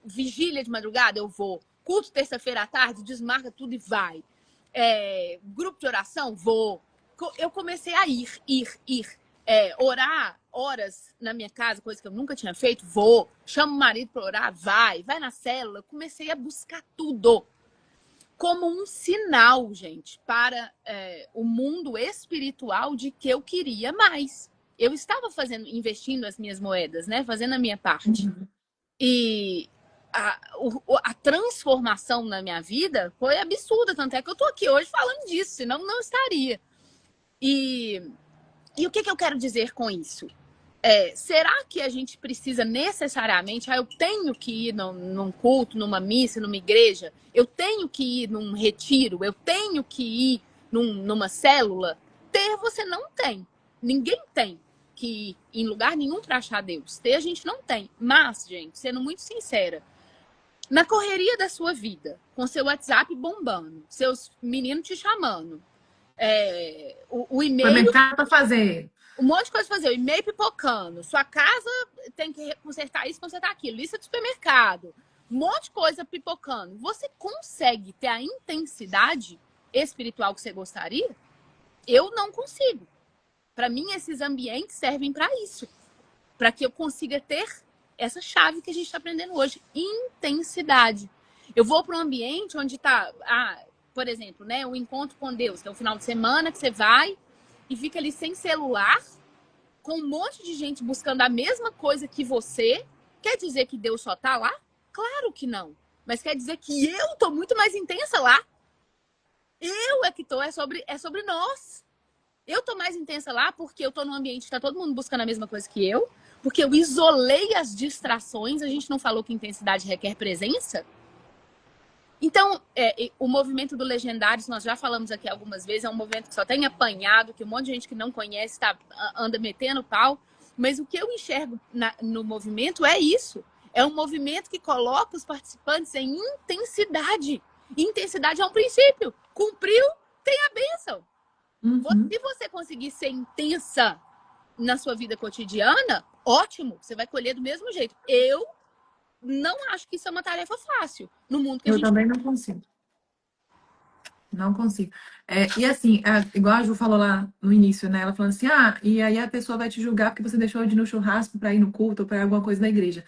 Vigília de madrugada, eu vou. Culto terça-feira à tarde, desmarca tudo e vai. Grupo de oração, vou. Eu comecei a ir. Orar horas na minha casa, coisa que eu nunca tinha feito, vou. Chamo o marido para orar, vai na célula. Comecei a buscar tudo como um sinal, gente, para o mundo espiritual de que eu queria mais. Eu estava investindo as minhas moedas, né? Fazendo a minha parte. Uhum. E a transformação na minha vida foi absurda, tanto é que eu tô aqui hoje falando disso, senão não estaria. E o que eu quero dizer com isso? Será que a gente precisa necessariamente, eu tenho que ir num culto, numa missa, numa igreja, eu tenho que ir num retiro, eu tenho que ir numa célula? Ter você não tem. Ninguém tem que ir em lugar nenhum para achar Deus. Ter a gente não tem. Mas, gente, sendo muito sincera, na correria da sua vida, com seu WhatsApp bombando, seus meninos te chamando, o Foi e-mail, mercado para fazer. um monte de coisa pra fazer, o e-mail pipocando, sua casa tem que consertar isso, consertar aquilo, lista de supermercado, um monte de coisa pipocando. Você consegue ter a intensidade espiritual que você gostaria? Eu não consigo. Para mim, esses ambientes servem para isso, para que eu consiga ter essa chave que a gente está aprendendo hoje, intensidade. Eu vou para um ambiente onde está, por exemplo, né, o encontro com Deus, que é o final de semana que você vai e fica ali sem celular, com um monte de gente buscando a mesma coisa que você. Quer dizer que Deus só tá lá? Claro que não. Mas quer dizer que eu tô muito mais intensa lá. Eu é que tô, é sobre nós. Eu tô mais intensa lá porque eu tô num ambiente que tá todo mundo buscando a mesma coisa que eu, porque eu isolei as distrações. A gente não falou que intensidade requer presença? Então, o movimento do Legendários, nós já falamos aqui algumas vezes, é um movimento que só tem apanhado, que um monte de gente que não conhece anda metendo pau. Mas o que eu enxergo no movimento é isso. É um movimento que coloca os participantes em intensidade. Intensidade é um princípio. Cumpriu, tem a bênção. Uhum. Se você conseguir ser intensa na sua vida cotidiana, ótimo, você vai colher do mesmo jeito. Eu não acho que isso é uma tarefa fácil no mundo que a Eu gente. também não consigo. Não consigo. E assim, igual a Ju falou lá no início, né? Ela falou assim: e aí a pessoa vai te julgar porque você deixou de ir no churrasco para ir no culto ou para alguma coisa na igreja.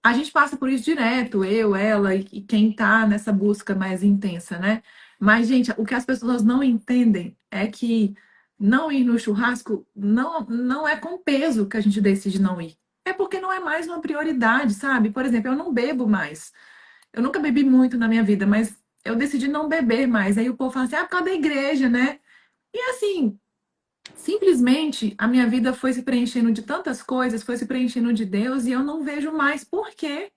A gente passa por isso direto, eu, ela e quem tá nessa busca mais intensa, né? Mas, gente, o que as pessoas não entendem é que não ir no churrasco não é com peso que a gente decide não ir. É porque não é mais uma prioridade, sabe? Por exemplo, eu não bebo mais. Eu nunca bebi muito na minha vida, mas eu decidi não beber mais. Aí o povo fala assim, por causa da igreja, né? E assim, simplesmente a minha vida foi se preenchendo de tantas coisas, foi se preenchendo de Deus, e eu não vejo mais por que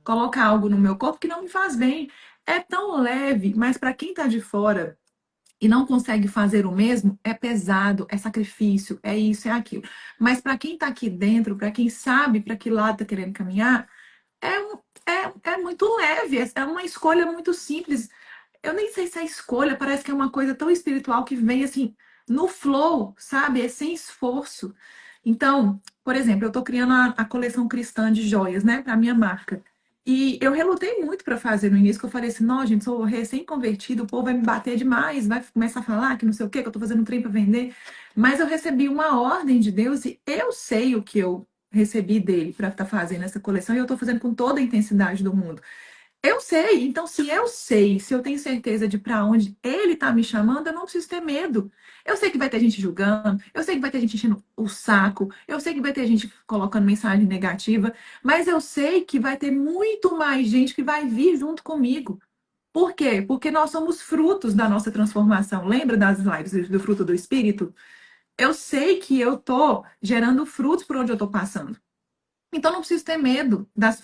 colocar algo no meu corpo que não me faz bem. É tão leve, mas para quem está de fora e não consegue fazer o mesmo, é pesado, é sacrifício, é isso, é aquilo. Mas para quem está aqui dentro, para quem sabe para que lado está querendo caminhar, é muito leve, é uma escolha muito simples. Eu nem sei se é escolha, parece que é uma coisa tão espiritual que vem assim, no flow, sabe? É sem esforço. Então, por exemplo, eu estou criando a coleção cristã de joias, né, para minha marca. E eu relutei muito para fazer no início, que eu falei assim, não, gente, sou recém-convertido, o povo vai me bater demais, vai começar a falar que não sei o quê, que eu estou fazendo um trem para vender. Mas eu recebi uma ordem de Deus e eu sei o que eu recebi dele para estar fazendo essa coleção e eu estou fazendo com toda a intensidade do mundo. Eu sei, então se eu sei, se eu tenho certeza de para onde ele está me chamando, eu não preciso ter medo. Eu sei que vai ter gente julgando, eu sei que vai ter gente enchendo o saco, eu sei que vai ter gente colocando mensagem negativa, mas eu sei que vai ter muito mais gente que vai vir junto comigo. Por quê? Porque nós somos frutos da nossa transformação. Lembra das lives do fruto do Espírito? Eu sei que eu tô gerando frutos por onde eu tô passando. Então não preciso ter medo das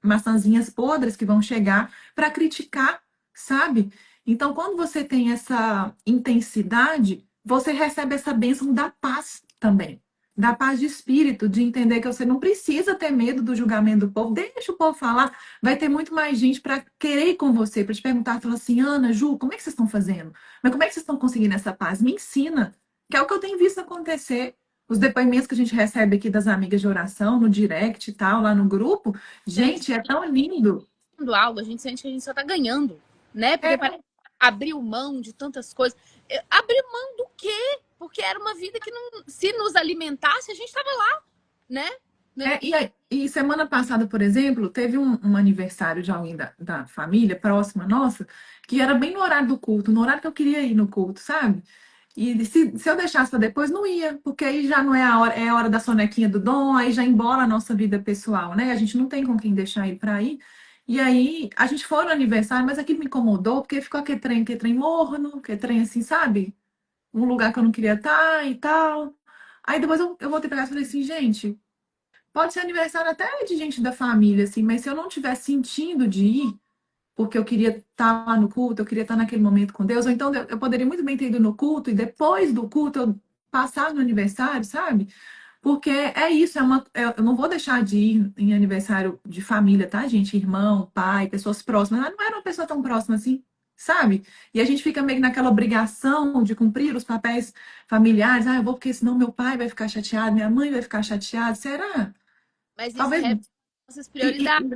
maçãzinhas podres que vão chegar para criticar, sabe? Então, quando você tem essa intensidade, você recebe essa bênção da paz também. da paz de espírito, de entender que você não precisa ter medo do julgamento do povo, deixa o povo falar, vai ter muito mais gente para querer ir com você, para te perguntar, falar assim, Ana, Ju, como é que vocês estão fazendo? Mas como é que vocês estão conseguindo essa paz? Me ensina, que é o que eu tenho visto acontecer. Os depoimentos que a gente recebe aqui das amigas de oração, no direct e tal, lá no grupo, Gente, gente, é tão lindo. algo, a gente sente que a gente só tá ganhando, né? Porque É, parece que abriu mão de tantas coisas. Abriu mão do quê? Porque era uma vida que não, se nos alimentasse, a gente tava lá, né? Né? e semana passada, por exemplo, teve um aniversário de alguém da família próxima nossa, que era bem no horário do culto, no horário que eu queria ir no culto, sabe? E se eu deixasse para depois, não ia, porque aí já não é a hora, é a hora da sonequinha do dom, aí já embora a nossa vida pessoal, né? A gente não tem com quem deixar ele para ir. E aí, a gente foi no aniversário, mas aquilo me incomodou, porque ficou aquele trem morno, aquele trem assim, sabe? Um lugar que eu não queria estar e tal. Aí depois eu voltei pra casa e falei assim, gente. Pode ser aniversário até de gente da família, assim, mas se eu não estiver sentindo de ir, porque eu queria estar lá no culto, eu queria estar naquele momento com Deus, ou então eu poderia muito bem ter ido no culto e depois do culto eu passar no aniversário, sabe? Porque é isso, eu não vou deixar de ir em aniversário de família, tá, gente? Irmão, pai, pessoas próximas. Mas não era uma pessoa tão próxima assim, sabe? E a gente fica meio que naquela obrigação de cumprir os papéis familiares. Ah, eu vou porque senão meu pai vai ficar chateado, minha mãe vai ficar chateada. Será? Mas isso Talvez. revela nossas E, prioridades.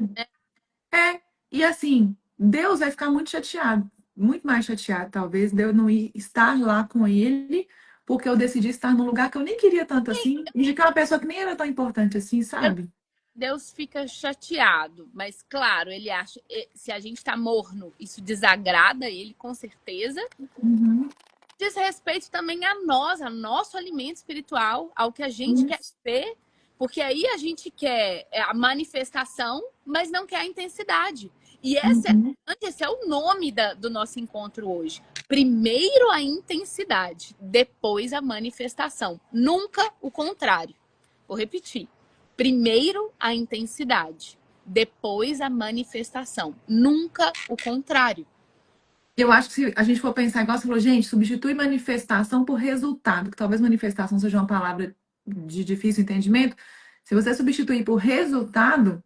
e assim, Deus vai ficar muito chateado, muito mais chateado, talvez, de eu não ir estar lá com ele, porque eu decidi estar num lugar que eu nem queria tanto assim, e de que é uma pessoa que nem era tão importante assim, sabe? Deus fica chateado, mas claro, ele acha, se a gente tá morno, isso desagrada ele com certeza. Uhum. Diz respeito também a nós, a nosso alimento espiritual, ao que a gente quer Isso. ver, porque aí a gente quer a manifestação, mas não quer a intensidade. E Uhum. esse é o nome do nosso encontro hoje. Primeiro a intensidade, depois a manifestação. Nunca o contrário. Vou repetir. Primeiro a intensidade, depois a manifestação. Nunca o contrário. Eu acho que se a gente for pensar igual você falou, gente, substitui manifestação por resultado, que talvez manifestação seja uma palavra de difícil entendimento. Se você substituir por resultado,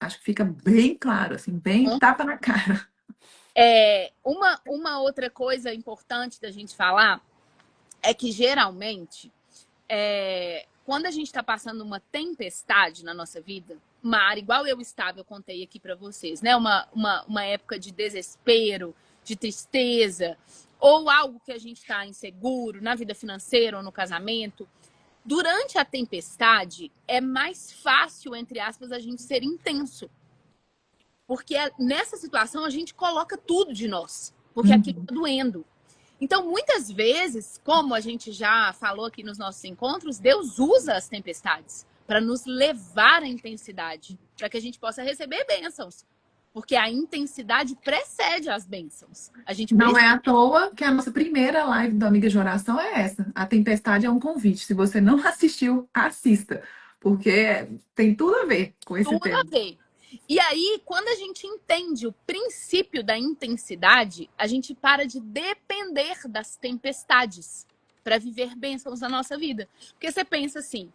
acho que fica bem claro, assim, bem tapa na cara. Uma outra coisa importante da gente falar é que geralmente, quando a gente está passando uma tempestade na nossa vida, mar, igual eu estava, eu contei aqui para vocês, né? Uma época de desespero, de tristeza, ou algo que a gente está inseguro na vida financeira ou no casamento. Durante a tempestade, é mais fácil, entre aspas, a gente ser intenso. Porque nessa situação a gente coloca tudo de nós, porque aquilo Uhum. está doendo. Então, muitas vezes, como a gente já falou aqui nos nossos encontros, Deus usa as tempestades para nos levar à intensidade, para que a gente possa receber bênçãos. Porque a intensidade precede as bênçãos. A gente Não precisa. é à toa que a nossa primeira live do Amiga de Oração é essa. A Tempestade é um convite. Se você não assistiu, assista, porque tem tudo a ver com esse Tudo a tema. ver. E aí, quando a gente entende o princípio da intensidade, a gente para de depender das tempestades para viver bênçãos na nossa vida. Porque você pensa assim,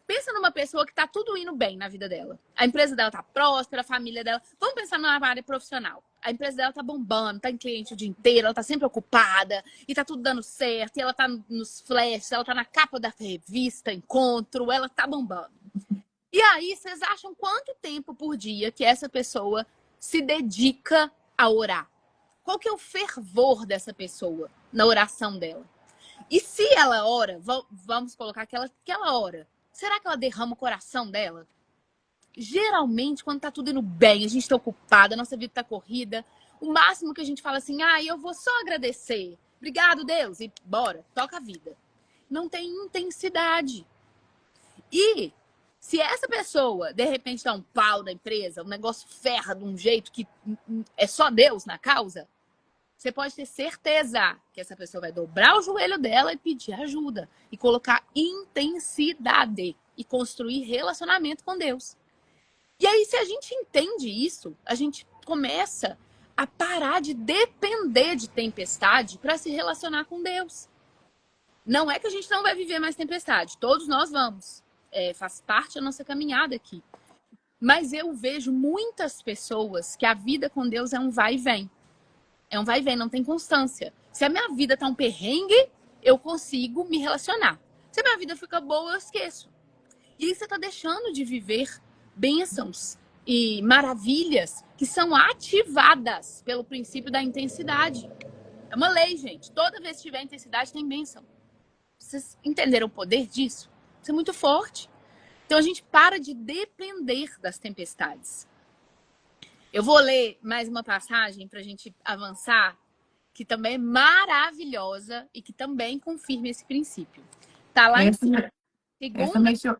pensa numa pessoa que tá tudo indo bem na vida dela. A empresa dela tá próspera, a família dela. Vamos pensar numa área profissional. A empresa dela tá bombando, tá em cliente o dia inteiro, ela tá sempre ocupada e tá tudo dando certo, e ela tá nos flashes, ela tá na capa da revista, encontro, ela tá bombando. E aí, vocês acham quanto tempo por dia que essa pessoa se dedica a orar? Qual que é o fervor dessa pessoa na oração dela? E se ela ora, vamos colocar que ela ora, será que ela derrama o coração dela? Geralmente, quando tá tudo indo bem, a gente tá ocupada, a nossa vida tá corrida, o máximo que a gente fala assim, eu vou só agradecer. Obrigado, Deus, e bora, toca a vida. Não tem intensidade. E se essa pessoa, de repente, dá um pau da empresa, o negócio ferra de um jeito que é só Deus na causa, você pode ter certeza que essa pessoa vai dobrar o joelho dela e pedir ajuda. E colocar intensidade. E construir relacionamento com Deus. E aí, se a gente entende isso, a gente começa a parar de depender de tempestade para se relacionar com Deus. Não é que a gente não vai viver mais tempestade, todos nós vamos. Faz parte da nossa caminhada aqui. Mas eu vejo muitas pessoas que a vida com Deus é um vai e vem. É um vai e vem, não tem constância. Se a minha vida tá um perrengue, eu consigo me relacionar. Se a minha vida fica boa, eu esqueço. E aí você tá deixando de viver bênçãos e maravilhas que são ativadas pelo princípio da intensidade. É uma lei, gente. Toda vez que tiver intensidade, tem bênção. Vocês entenderam o poder disso? Isso é muito forte. Então a gente para de depender das tempestades. Eu vou ler mais uma passagem para a gente avançar, que também é maravilhosa e que também confirma esse princípio. Tá lá em Essa, essa 2 mexeu.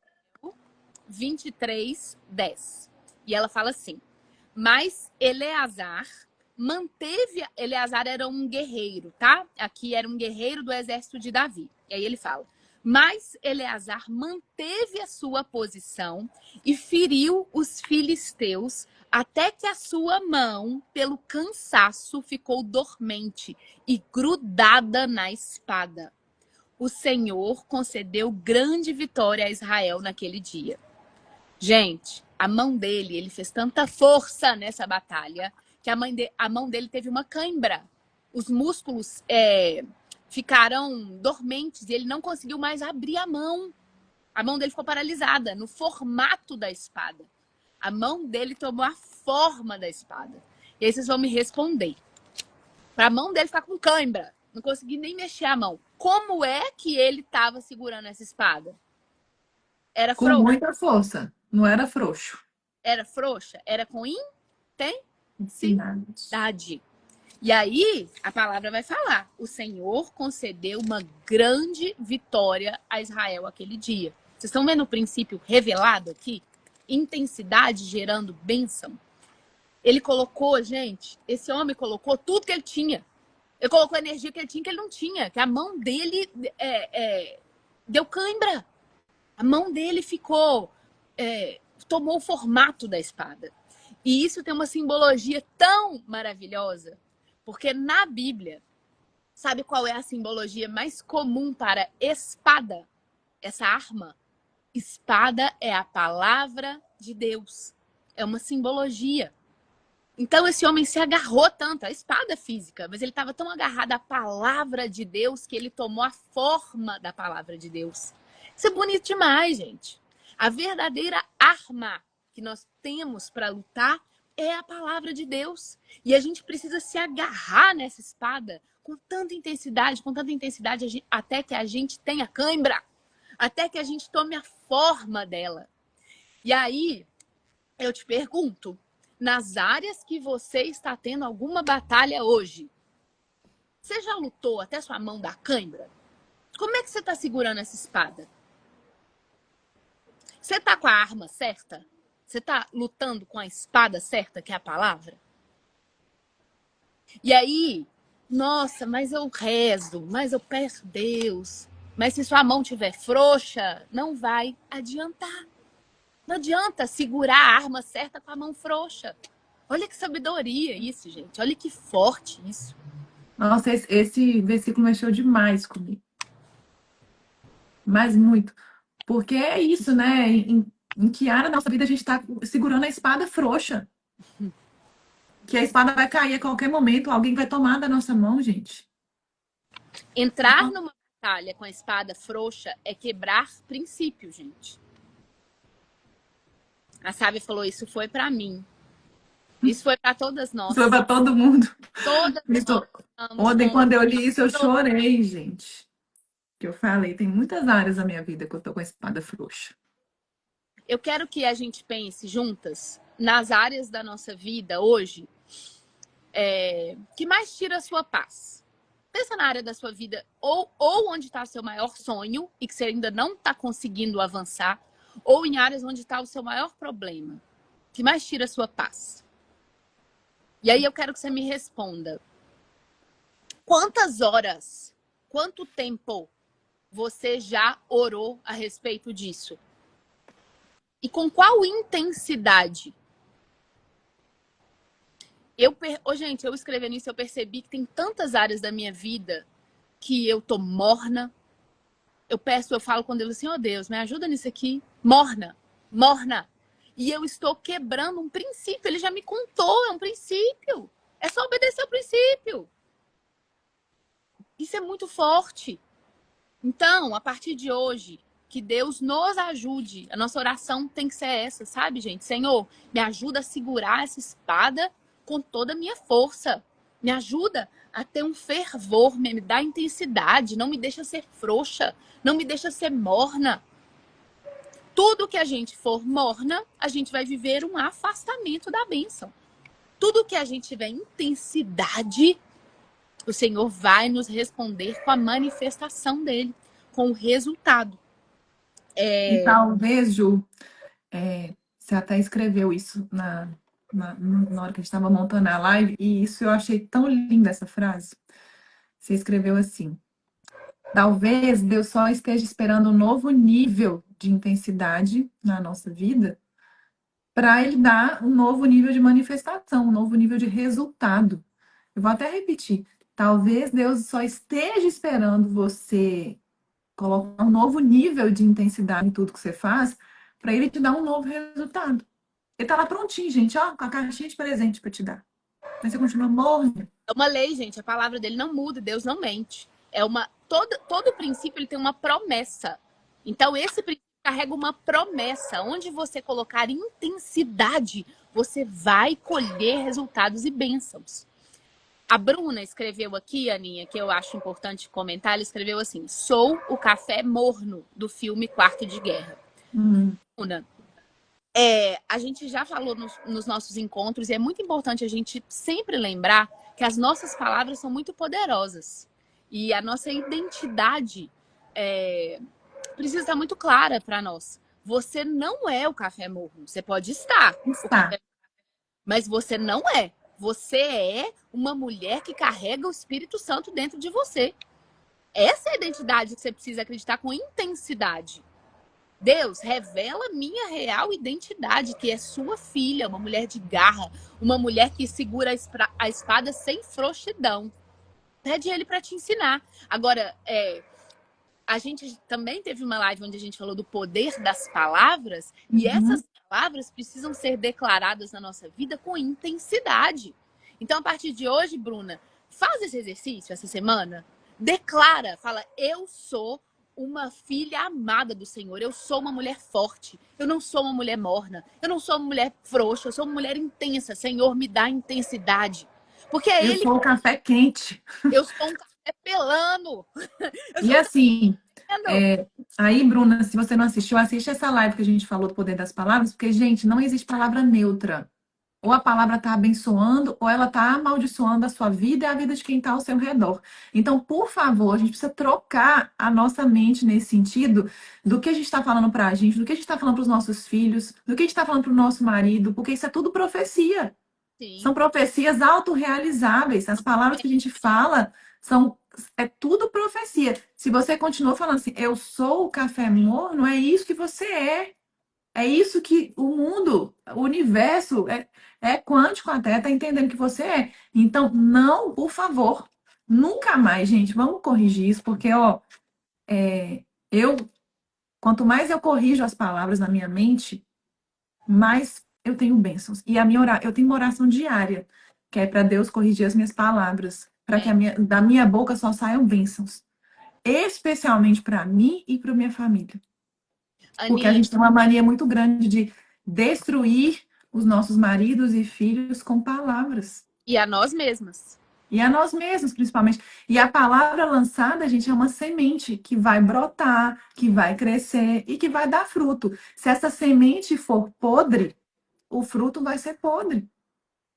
23, 10. E ela fala assim: mas Eleazar manteve. Eleazar era um guerreiro, tá? Aqui era um guerreiro do exército de Davi. E aí ele fala: mas Eleazar manteve a sua posição e feriu os filisteus até que a sua mão, pelo cansaço, ficou dormente e grudada na espada. O Senhor concedeu grande vitória a Israel naquele dia. Gente, a mão dele, ele fez tanta força nessa batalha que a mão dele teve uma cãibra. Os músculos ficaram dormentes e ele não conseguiu mais abrir a mão. A mão dele ficou paralisada no formato da espada. A mão dele tomou a forma da espada. E aí vocês vão me responder. Para a mão dele ficar com cãibra, não consegui nem mexer a mão. Como é que ele estava segurando essa espada? Era Com frouxa? muita força. Não era frouxo. Era frouxa? Era com Ensinados. intensidade. E aí, a palavra vai falar: o Senhor concedeu uma grande vitória a Israel aquele dia. Vocês estão vendo o princípio revelado aqui? Intensidade gerando bênção. Ele colocou, gente, esse homem colocou tudo que ele tinha. Ele colocou a energia que ele tinha que ele não tinha. Que a mão dele deu cãibra. A mão dele ficou... tomou o formato da espada. E isso tem uma simbologia tão maravilhosa. Porque na Bíblia, sabe qual é a simbologia mais comum para espada? Essa arma? Espada é a palavra de Deus. É uma simbologia. Então esse homem se agarrou tanto, a espada física, mas ele estava tão agarrado à palavra de Deus que ele tomou a forma da palavra de Deus. Isso é bonito demais, gente. A verdadeira arma que nós temos para lutar é a palavra de Deus. E a gente precisa se agarrar nessa espada com tanta intensidade até que a gente tenha cãibra, até que a gente tome a forma dela. E aí, eu te pergunto, nas áreas que você está tendo alguma batalha hoje, você já lutou até sua mão dar cãibra? Como é que você está segurando essa espada? Você está com a arma certa? Você está lutando com a espada certa, que é a palavra? E aí, nossa, mas eu rezo, mas eu peço Deus. Mas se sua mão estiver frouxa, não vai adiantar. Não adianta segurar a arma certa com a mão frouxa. Olha que sabedoria isso, gente. Olha que forte isso. Nossa, esse versículo mexeu demais comigo. Mas muito. Porque é isso, né? Em que área da nossa vida a gente está segurando a espada frouxa? Que a espada vai cair a qualquer momento, alguém vai tomar da nossa mão, gente. Entrar numa batalha com a espada frouxa é quebrar princípio, gente. A Sábia falou: isso foi para mim. Isso foi para todas nós. Isso foi para todo mundo. Todas nós estamos Ontem, com... quando eu li isso, eu chorei, gente. Que eu falei, tem muitas áreas da minha vida que eu tô com a espada frouxa. Eu quero que a gente pense juntas nas áreas da nossa vida hoje que mais tira a sua paz. Pensa na área da sua vida ou onde está o seu maior sonho e que você ainda não está conseguindo avançar, ou em áreas onde está o seu maior problema, que mais tira a sua paz. E aí eu quero que você me responda. Quantas horas, quanto tempo você já orou a respeito disso? E com qual intensidade? Gente, eu escrevendo isso, eu percebi que tem tantas áreas da minha vida que eu tô morna, eu falo com Deus assim, ó Deus, me ajuda nisso aqui. Morna, morna. E eu estou quebrando um princípio. Ele já me contou, é um princípio. É só obedecer ao princípio. Isso é muito forte. Então, a partir de hoje, que Deus nos ajude. A nossa oração tem que ser essa, sabe, gente? Senhor, me ajuda a segurar essa espada com toda a minha força. Me ajuda a ter um fervor, me dá intensidade, não me deixa ser frouxa, não me deixa ser morna. Tudo que a gente for morna, a gente vai viver um afastamento da bênção. Tudo que a gente tiver intensidade, o Senhor vai nos responder com a manifestação dele, com o resultado. E talvez, Ju, você até escreveu isso na hora que a gente estava montando a live, e isso eu achei tão linda essa frase. Você escreveu assim: talvez Deus só esteja esperando um novo nível de intensidade na nossa vida para Ele dar um novo nível de manifestação, um novo nível de resultado. Eu vou até repetir. Talvez Deus só esteja esperando você colocar um novo nível de intensidade em tudo que você faz para Ele te dar um novo resultado. Ele tá lá prontinho, gente, ó, com a caixinha de presente para te dar. Mas você continua morrendo. É uma lei, gente. A palavra dele não muda, Deus não mente. Todo princípio ele tem uma promessa. Então, esse princípio carrega uma promessa. Onde você colocar intensidade, você vai colher resultados e bênçãos. A Bruna escreveu aqui, Aninha, que eu acho importante comentar, ela escreveu assim: sou o café morno do filme Quarto de Guerra. Bruna, a gente já falou nos nossos encontros e é muito importante a gente sempre lembrar que as nossas palavras são muito poderosas. E a nossa identidade precisa estar muito clara para nós. Você não é o café morno. Você pode estar, o Está. café, mas você não é. Você é uma mulher que carrega o Espírito Santo dentro de você. Essa é a identidade que você precisa acreditar com intensidade. Deus, revela minha real identidade, que é sua filha, uma mulher de garra, uma mulher que segura a espada sem frouxidão. Pede ele para te ensinar. Agora, a gente também teve uma live onde a gente falou do poder das palavras, e essas palavras precisam ser declaradas na nossa vida com intensidade. Então, a partir de hoje, Bruna, faz esse exercício essa semana. Declara, fala, eu sou uma filha amada do Senhor, eu sou uma mulher forte, eu não sou uma mulher morna, eu não sou uma mulher frouxa, eu sou uma mulher intensa. Senhor, me dá intensidade. Porque é Eu Ele, sou o café quente. eu sou um café pelando, eu E sou um assim, café. aí, Bruna, se você não assistiu, assiste essa live que a gente falou do poder das palavras, porque, gente, não existe palavra neutra. Ou a palavra está abençoando, ou ela está amaldiçoando a sua vida e a vida de quem está ao seu redor. Então, por favor, a gente precisa trocar a nossa mente nesse sentido do que a gente está falando para a gente, do que a gente está falando para os nossos filhos, do que a gente está falando para o nosso marido, porque isso é tudo profecia. Sim. São profecias autorrealizáveis. As palavras que a gente fala é tudo profecia. Se você continua falando assim, eu sou o café morno, é isso que você é. É isso que o mundo, o universo, é quântico até, tá entendendo que você é. Então, não, por favor, nunca mais, gente, vamos corrigir isso, porque, ó, eu, quanto mais eu corrijo as palavras na minha mente, mais eu tenho bênçãos. E eu tenho uma oração diária, que é para Deus corrigir as minhas palavras, para que da minha boca só saiam bênçãos, especialmente para mim e para minha família. Porque a Aninha, gente tem uma mania muito grande de destruir os nossos maridos e filhos com palavras. e a nós mesmas. E a nós mesmos, principalmente. E a palavra lançada, gente, é uma semente que vai brotar, que vai crescer e que vai dar fruto. Se essa semente for podre, o fruto vai ser podre.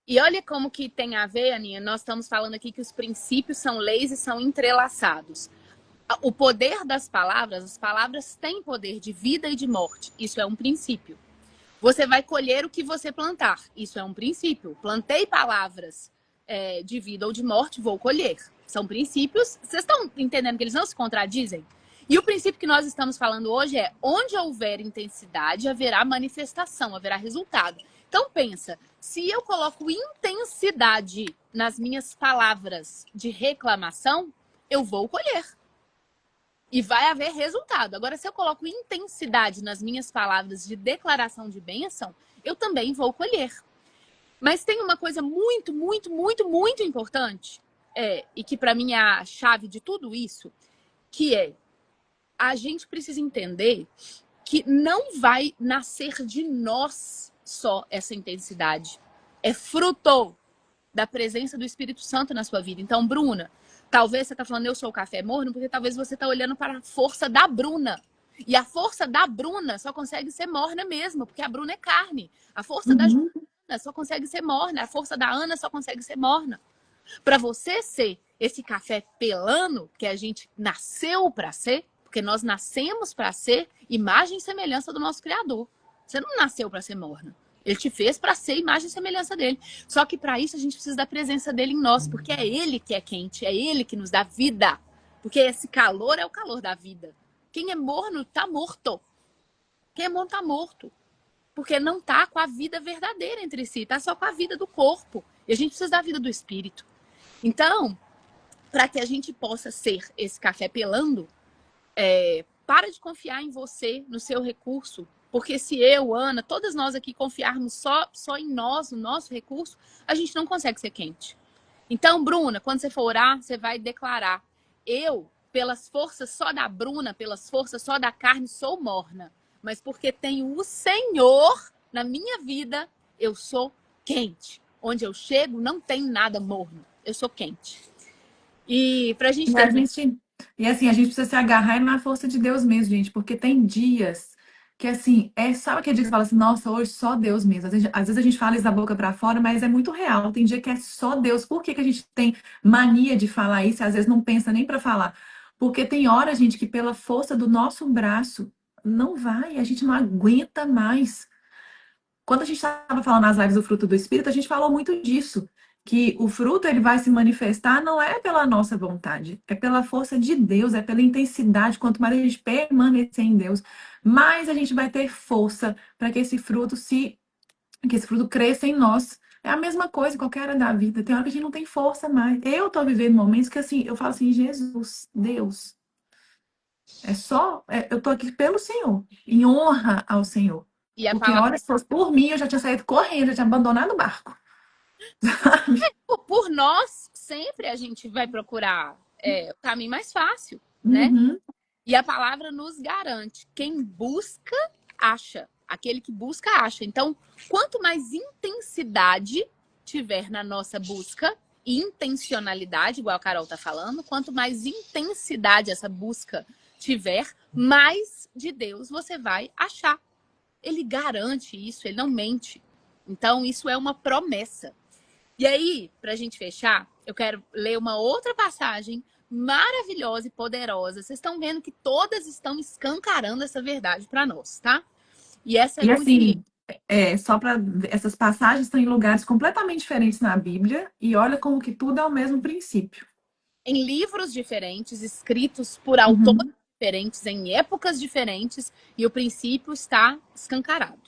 E olha como que tem a ver, Aninha, nós estamos falando aqui que os princípios são leis e são entrelaçados. O poder das palavras, as palavras têm poder de vida e de morte. Isso é um princípio. Você vai colher o que você plantar. Isso é um princípio. Plantei palavras de vida ou de morte, vou colher. São princípios. Vocês estão entendendo que eles não se contradizem? E o princípio que nós estamos falando hoje é: onde houver intensidade, haverá manifestação, haverá resultado. Então pensa, se eu coloco intensidade nas minhas palavras de reclamação, eu vou colher. E vai haver resultado. Agora, se eu coloco intensidade nas minhas palavras de declaração de bênção, eu também vou colher. Mas tem uma coisa muito, muito, muito, muito importante, e que para mim é a chave de tudo isso, que é a gente precisa entender que não vai nascer de nós só essa intensidade. É fruto da presença do Espírito Santo na sua vida. Então, Bruna, talvez você está falando eu sou o café morno, porque talvez você está olhando para a força da Bruna. E a força da Bruna só consegue ser morna mesmo, porque a Bruna é carne. A força da Uhum. Joana só consegue ser morna. A força da Ana só consegue ser morna. Para você ser esse café pelano que a gente nasceu para ser, porque nós nascemos para ser imagem e semelhança do nosso Criador. Você não nasceu para ser morna. Ele te fez para ser imagem e semelhança dele. Só que para isso a gente precisa da presença dele em nós, porque é ele que é quente, é ele que nos dá vida. Porque esse calor é o calor da vida. Quem é morno está morto. Quem é morno está morto. Porque não está com a vida verdadeira entre si, está só com a vida do corpo. E a gente precisa da vida do espírito. Então, para que a gente possa ser esse café pelando, para de confiar em você, no seu recurso. Porque se eu, Ana, todas nós aqui confiarmos só em nós, no nosso recurso, a gente não consegue ser quente. Então, Bruna, quando você for orar, você vai declarar: eu, pelas forças só da Bruna, pelas forças só da carne, sou morna. Mas porque tenho o Senhor na minha vida, eu sou quente. Onde eu chego, não tem nada morno. Eu sou quente. E pra gente E a terminar. gente, e assim, a gente precisa se agarrar na força de Deus mesmo, gente, porque tem dias que assim, sabe aquele dia que você fala assim, nossa, hoje só Deus mesmo. Às vezes a gente fala isso da boca pra fora, mas é muito real. Tem dia que é só Deus. Por que que a gente tem mania de falar isso? E às vezes não pensa nem pra falar. Porque tem hora, gente, que pela força do nosso braço não vai, a gente não aguenta mais. Quando a gente estava falando nas lives do fruto do Espírito, a gente falou muito disso, que o fruto ele vai se manifestar não é pela nossa vontade, é pela força de Deus, é pela intensidade. Quanto mais a gente permanecer em Deus, mais a gente vai ter força para que esse fruto cresça em nós. É a mesma coisa em qualquer área da vida. Tem hora que a gente não tem força mais. Eu tô vivendo momentos que assim, eu falo assim, Jesus, Deus, eu tô aqui pelo Senhor, em honra ao Senhor. E a Porque, palavra. olha, se fosse por mim, eu já tinha saído correndo, já tinha abandonado o barco. Por nós, sempre a gente vai procurar o caminho mais fácil, né? Uhum. E a palavra nos garante: quem busca, acha. Aquele que busca, acha. Então, quanto mais intensidade tiver na nossa busca, e intencionalidade, igual a Carol tá falando, quanto mais intensidade essa busca tiver, mais de Deus você vai achar. Ele garante isso, ele não mente. Então, isso é uma promessa. E aí, para a gente fechar, eu quero ler uma outra passagem maravilhosa e poderosa. Vocês estão vendo que todas estão escancarando essa verdade para nós, tá? E essa é E muito linda. assim, só para essas passagens estão em lugares completamente diferentes na Bíblia, e olha como que tudo é o mesmo princípio. Em livros diferentes, escritos por autores Uhum. diferentes, em épocas diferentes, e o princípio está escancarado.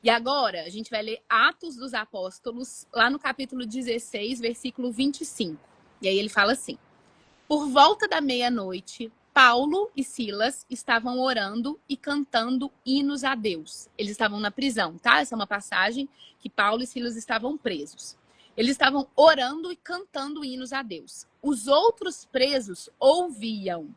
E agora, a gente vai ler Atos dos Apóstolos, lá no capítulo 16, versículo 25. E aí ele fala assim: por volta da meia-noite, Paulo e Silas estavam orando e cantando hinos a Deus. Eles estavam na prisão, tá? Essa é uma passagem que Paulo e Silas estavam presos. Eles estavam orando e cantando hinos a Deus. Os outros presos ouviam.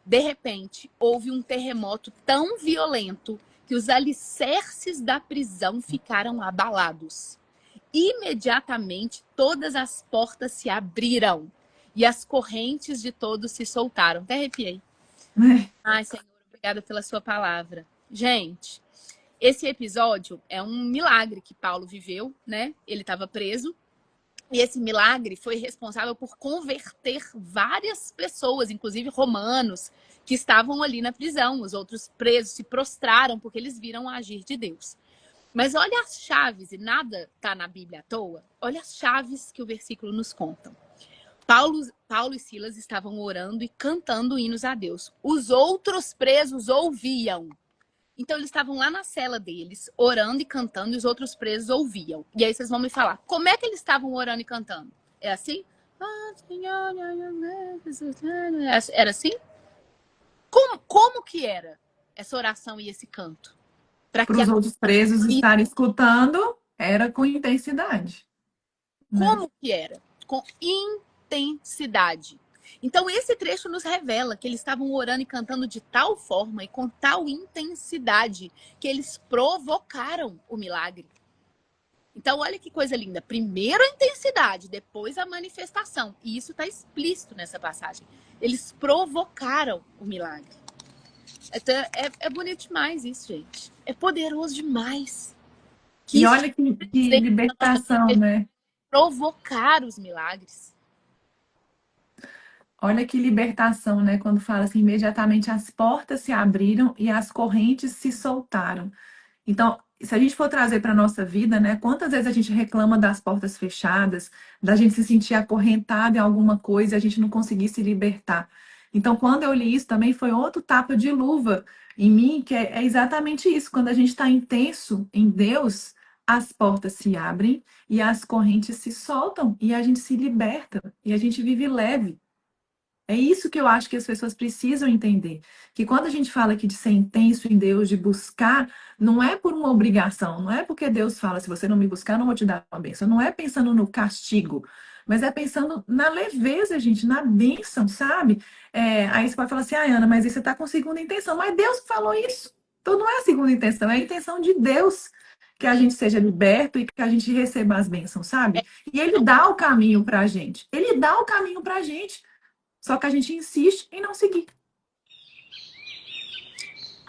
De repente, houve um terremoto tão violento que os alicerces da prisão ficaram abalados. Imediatamente, todas as portas se abriram e as correntes de todos se soltaram. Até arrepiei. É. Ai, Senhor, obrigada pela sua palavra. Gente, esse episódio é um milagre que Paulo viveu, né? Ele estava preso. E esse milagre foi responsável por converter várias pessoas, inclusive romanos, que estavam ali na prisão. Os outros presos se prostraram porque eles viram o agir de Deus. Mas olha as chaves, e nada está na Bíblia à toa. Olha as chaves que o versículo nos conta. Paulo e Silas estavam orando e cantando hinos a Deus. Os outros presos ouviam. Então eles estavam lá na cela deles, orando e cantando, e os outros presos ouviam. E aí vocês vão me falar, como é que eles estavam orando e cantando? É assim? Era assim? Como que era essa oração e esse canto? Para Para que os outros presos estarem escutando, era com intensidade, né? como que era? Com intensidade. Então, esse trecho nos revela que eles estavam orando e cantando de tal forma e com tal intensidade que eles provocaram o milagre. Então, olha que coisa linda. Primeiro a intensidade, depois a manifestação. E isso está explícito nessa passagem. Eles provocaram o milagre. Então, é bonito demais isso, gente. É poderoso demais. Que E isso olha que seja na nossa libertação, vida, né? provocar os milagres. Olha que libertação, né? Quando fala assim, imediatamente as portas se abriram e as correntes se soltaram. Então, se a gente for trazer para a nossa vida, né? Quantas vezes a gente reclama das portas fechadas, da gente se sentir acorrentado em alguma coisa e a gente não conseguir se libertar. Então, quando eu li isso, também foi outro tapa de luva em mim, que é exatamente isso. Quando a gente está intenso em Deus, as portas se abrem e as correntes se soltam e a gente se liberta e a gente vive leve. É isso que eu acho que as pessoas precisam entender. Que quando a gente fala aqui de ser intenso em Deus, de buscar, não é por uma obrigação, não é porque Deus fala, se você não me buscar, eu não vou te dar uma bênção. Não é pensando no castigo, mas é pensando na leveza, gente, na bênção, sabe? Aí você pode falar assim, Ana, mas aí você está com segunda intenção. Mas Deus que falou isso. Então não é a segunda intenção, é a intenção de Deus que a gente seja liberto e que a gente receba as bênçãos, sabe? E Ele Então, dá o caminho para a gente. Ele dá o caminho para a gente. Só que a gente insiste em não seguir.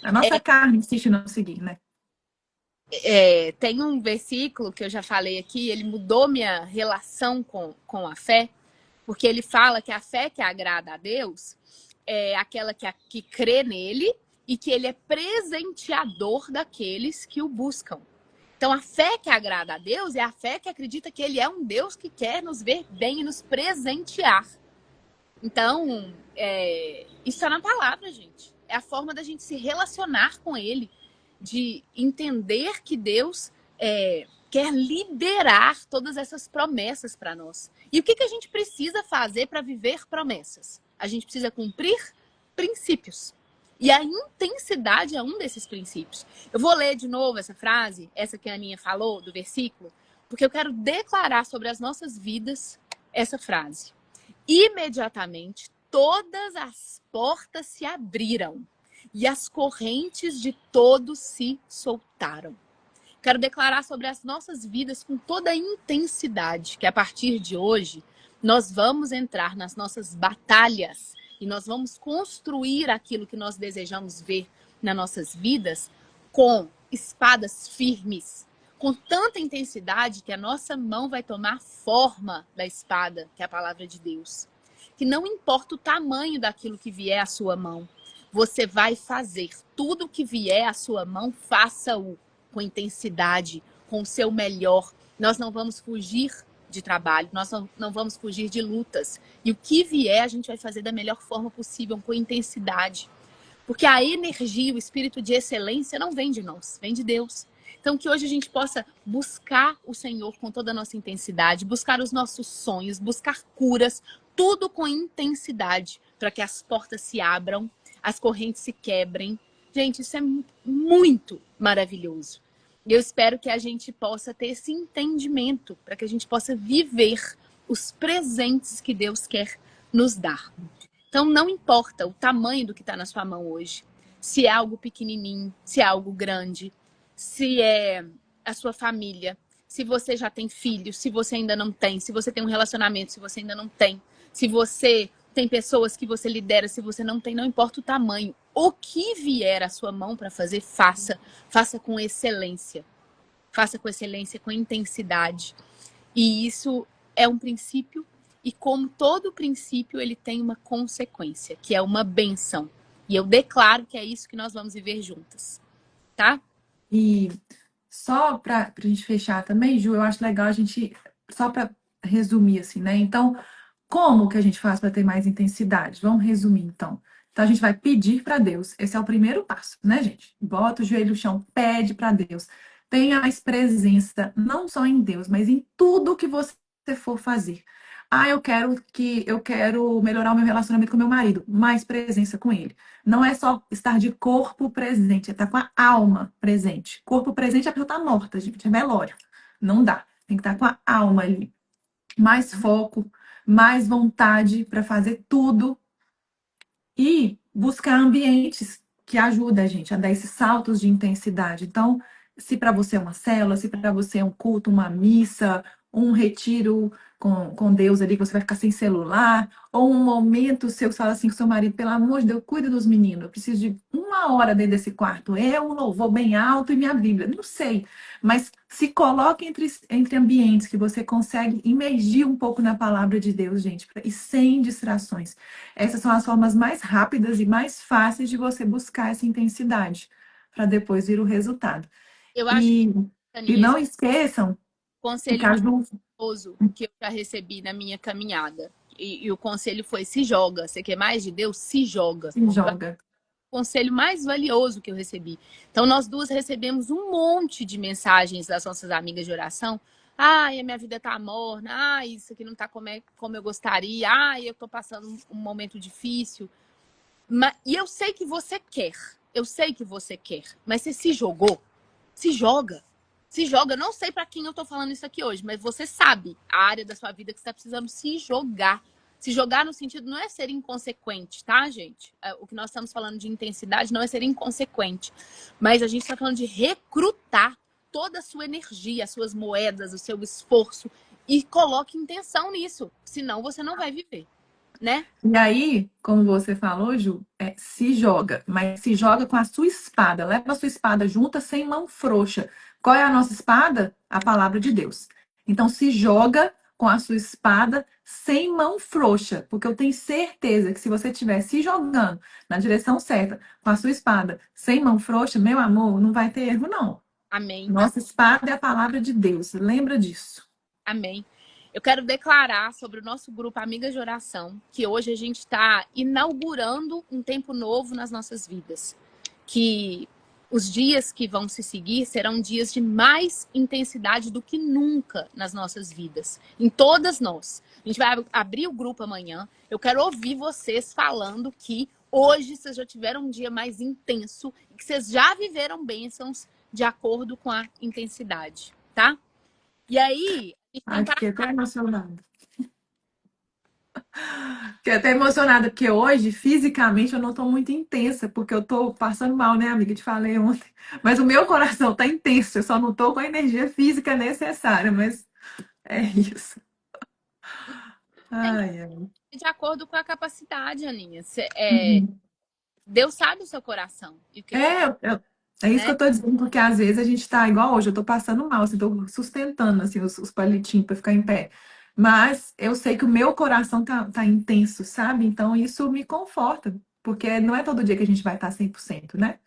A nossa carne insiste em não seguir, né? tem um versículo que eu já falei aqui, ele mudou minha relação com a fé, porque ele fala que a fé que agrada a Deus é aquela que crê nele e que ele é presenteador daqueles que o buscam. Então, a fé que agrada a Deus é a fé que acredita que ele é um Deus que quer nos ver bem e nos presentear. Então, isso está na palavra, gente. É a forma da gente se relacionar com ele, de entender que Deus quer liberar todas essas promessas para nós. E o que a gente precisa fazer para viver promessas? A gente precisa cumprir princípios. E a intensidade é um desses princípios. Eu vou ler de novo essa frase, essa que a Aninha falou, do versículo, porque eu quero declarar sobre as nossas vidas essa frase. Imediatamente, todas as portas se abriram e as correntes de todos se soltaram. Quero declarar sobre as nossas vidas com toda a intensidade que a partir de hoje nós vamos entrar nas nossas batalhas e nós vamos construir aquilo que nós desejamos ver nas nossas vidas com espadas firmes, com tanta intensidade que a nossa mão vai tomar forma da espada, que é a palavra de Deus. Que não importa o tamanho daquilo que vier à sua mão, você vai fazer tudo o que vier à sua mão, faça-o com intensidade, com o seu melhor. Nós não vamos fugir de trabalho, nós não vamos fugir de lutas. E o que vier, a gente vai fazer da melhor forma possível, com intensidade. Porque a energia, o espírito de excelência não vem de nós, vem de Deus. Então, que hoje a gente possa buscar o Senhor com toda a nossa intensidade, buscar os nossos sonhos, buscar curas, tudo com intensidade, para que as portas se abram, as correntes se quebrem. Gente, isso é muito maravilhoso. E eu espero que a gente possa ter esse entendimento, para que a gente possa viver os presentes que Deus quer nos dar. Então, não importa o tamanho do que está na sua mão hoje. Se é algo pequenininho, se é algo grande, se é a sua família, se você já tem filhos, se você ainda não tem, se você tem um relacionamento, se você ainda não tem, se você tem pessoas que você lidera, se você não tem, não importa o tamanho. O que vier à sua mão para fazer, faça. Faça com excelência. Faça com excelência, com intensidade. E isso é um princípio, e como todo princípio, ele tem uma consequência, que é uma benção. E eu declaro que é isso que nós vamos viver juntas, tá? E só para a gente fechar também, Ju, eu acho legal a gente, só para resumir assim, né? Então, como que a gente faz para ter mais intensidade? Vamos resumir, então. Então, a gente vai pedir para Deus. Esse é o primeiro passo, né, gente? Bota o joelho no chão, pede para Deus. Tenha mais presença, não só em Deus, mas em tudo que você for fazer. Ah, eu quero melhorar o meu relacionamento com meu marido. Mais presença com ele. Não é só estar de corpo presente, é estar com a alma presente. Corpo presente é a pessoa tá morta, gente, é velório. Não dá. Tem que estar com a alma ali. Mais foco, mais vontade para fazer tudo e buscar ambientes que ajudem a gente a dar esses saltos de intensidade. Então, se para você é uma célula, se para você é um culto, uma missa, um retiro com Deus ali, que você vai ficar sem celular, ou um momento seu, você fala assim com seu marido, pelo amor de Deus, cuida dos meninos, eu preciso de 1 hora dentro desse quarto, eu um louvor bem alto e minha Bíblia, não sei, mas se coloque entre ambientes que você consegue imergir um pouco na palavra de Deus, gente, e sem distrações. Essas são as formas mais rápidas e mais fáceis de você buscar essa intensidade, para depois vir o resultado. Eu acho que, E, e Aninha, esse não esqueçam que conselho a mais Ju valioso que eu já recebi na minha caminhada. E o conselho foi: se joga. Você quer mais de Deus? Se joga. se joga. O conselho mais valioso que eu recebi. Então, nós duas recebemos um monte de mensagens das nossas amigas de oração. Ai, a minha vida tá morna. Ai, isso aqui não tá como eu gostaria. Ai, eu tô passando um momento difícil. E eu sei que você quer. Eu sei que você quer. Mas você se jogou? Se joga. Se joga. Eu não sei para quem eu tô falando isso aqui hoje, mas você sabe a área da sua vida que você tá precisando se jogar. Se jogar no sentido não é ser inconsequente, tá, gente? O que nós estamos falando de intensidade não é ser inconsequente. Mas a gente está falando de recrutar toda a sua energia, as suas moedas, o seu esforço. E coloque intenção nisso. Senão você não vai viver, né? E aí, como você falou, Ju, se joga, mas se joga com a sua espada. Leva a sua espada junta, sem mão frouxa. Qual é a nossa espada? A palavra de Deus. Então, se joga com a sua espada sem mão frouxa, porque eu tenho certeza que se você estiver se jogando na direção certa, com a sua espada sem mão frouxa, meu amor, não vai ter erro, não. Amém. Nossa espada é a palavra de Deus. Lembra disso. Amém. Eu quero declarar sobre o nosso grupo Amigas de Oração que hoje a gente está inaugurando um tempo novo nas nossas vidas. Que os dias que vão se seguir serão dias de mais intensidade do que nunca nas nossas vidas. Em todas nós. A gente vai abrir o grupo amanhã. Eu quero ouvir vocês falando que hoje vocês já tiveram um dia mais intenso e que vocês já viveram bênçãos de acordo com a intensidade, tá? E aí, a gente tem Ai, para fiquei até emocionada. Fiquei até emocionada, porque hoje, fisicamente, eu não estou muito intensa, porque eu estou passando mal, né, amiga? Te falei ontem. Mas o meu coração está intenso, eu só não estou com a energia física necessária, mas é isso. Ai, ai. de acordo com a capacidade, Aninha. Uhum. Deus sabe o seu coração e o que, que você É, precisa, é isso que né? eu estou dizendo, porque às vezes a gente está igual hoje, eu estou passando mal, assim, estou sustentando assim, os palitinhos para ficar em pé. Mas eu sei que o meu coração tá intenso, sabe? Então isso me conforta, porque não é todo dia que a gente vai estar 100%, né?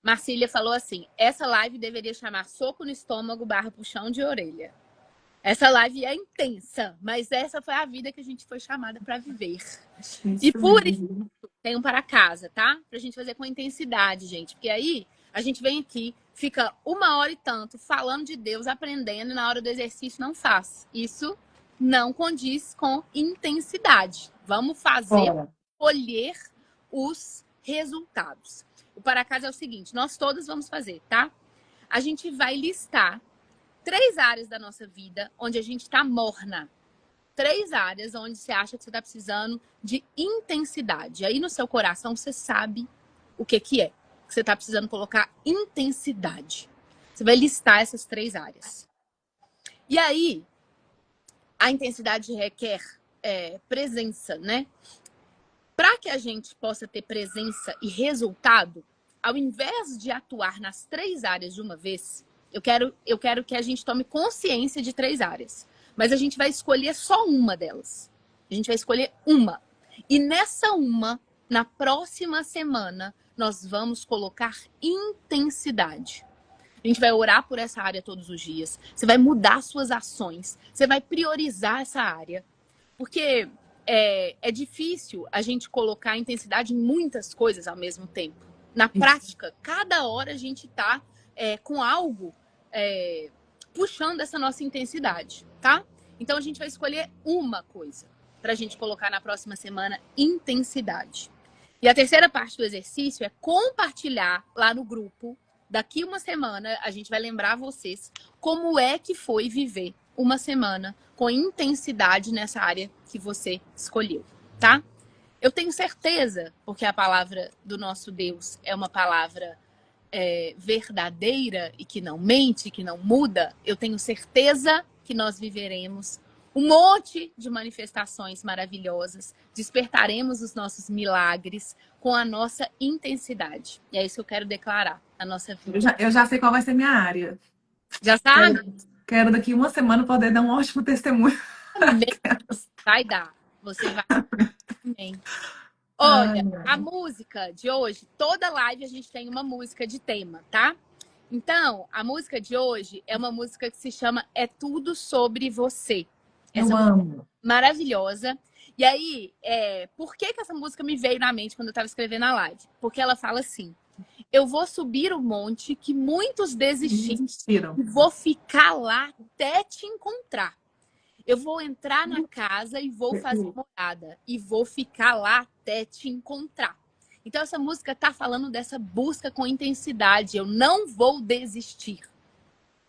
Marcília falou assim: essa live deveria chamar soco no estômago barra puxão de orelha. Essa live é intensa, mas essa foi a vida que a gente foi chamada para viver. E Isso por isso, mesmo. tenho para casa, tá? Pra gente fazer com intensidade, gente. Porque aí a gente vem aqui, fica 1 hora e tanto falando de Deus, aprendendo, e na hora do exercício não faz. Isso não condiz com intensidade. Vamos fazer, Bora. colher os resultados. O para casa é o seguinte: nós todos vamos fazer, tá? A gente vai listar 3 áreas da nossa vida onde a gente tá morna. 3 áreas onde você acha que você está precisando de intensidade. Aí no seu coração você sabe o que que é. Que você está precisando colocar intensidade. Você vai listar essas 3 áreas. E aí, a intensidade requer presença, né? Para que a gente possa ter presença e resultado, ao invés de atuar nas 3 áreas de uma vez, eu quero que a gente tome consciência de 3 áreas. Mas a gente vai escolher só uma delas. A gente vai escolher uma. E nessa uma, na próxima semana, nós vamos colocar intensidade. A gente vai orar por essa área todos os dias. Você vai mudar suas ações. Você vai priorizar essa área. Porque é difícil a gente colocar intensidade em muitas coisas ao mesmo tempo. Na Isso. prática, cada hora a gente está com algo puxando essa nossa intensidade, tá? Então a gente vai escolher uma coisa para a gente colocar na próxima semana: intensidade. E a terceira parte do exercício é compartilhar lá no grupo. Daqui uma semana a gente vai lembrar vocês como é que foi viver uma semana com intensidade nessa área que você escolheu, tá? Eu tenho certeza, porque a palavra do nosso Deus é uma palavra verdadeira e que não mente, que não muda, eu tenho certeza que nós viveremos um monte de manifestações maravilhosas, despertaremos os nossos milagres com a nossa intensidade. E é isso que eu quero declarar na nossa vida. Eu já sei qual vai ser minha área. Já sabe? Quero daqui uma semana poder dar um ótimo testemunho. Amém. Vai dar. Você vai. Amém. Ai, Olha, a música de hoje, toda live a gente tem uma música de tema, tá? Então, a música de hoje é uma música que se chama É Tudo Sobre Você. Essa eu amo. maravilhosa. E aí, por que essa música me veio na mente quando eu estava escrevendo a live? Porque ela fala assim: eu vou subir o monte que muitos desistiram e vou ficar lá até te encontrar. Eu vou entrar na casa e vou fazer morada. E vou ficar lá até te encontrar. Então, essa música está falando dessa busca com intensidade. Eu não vou desistir.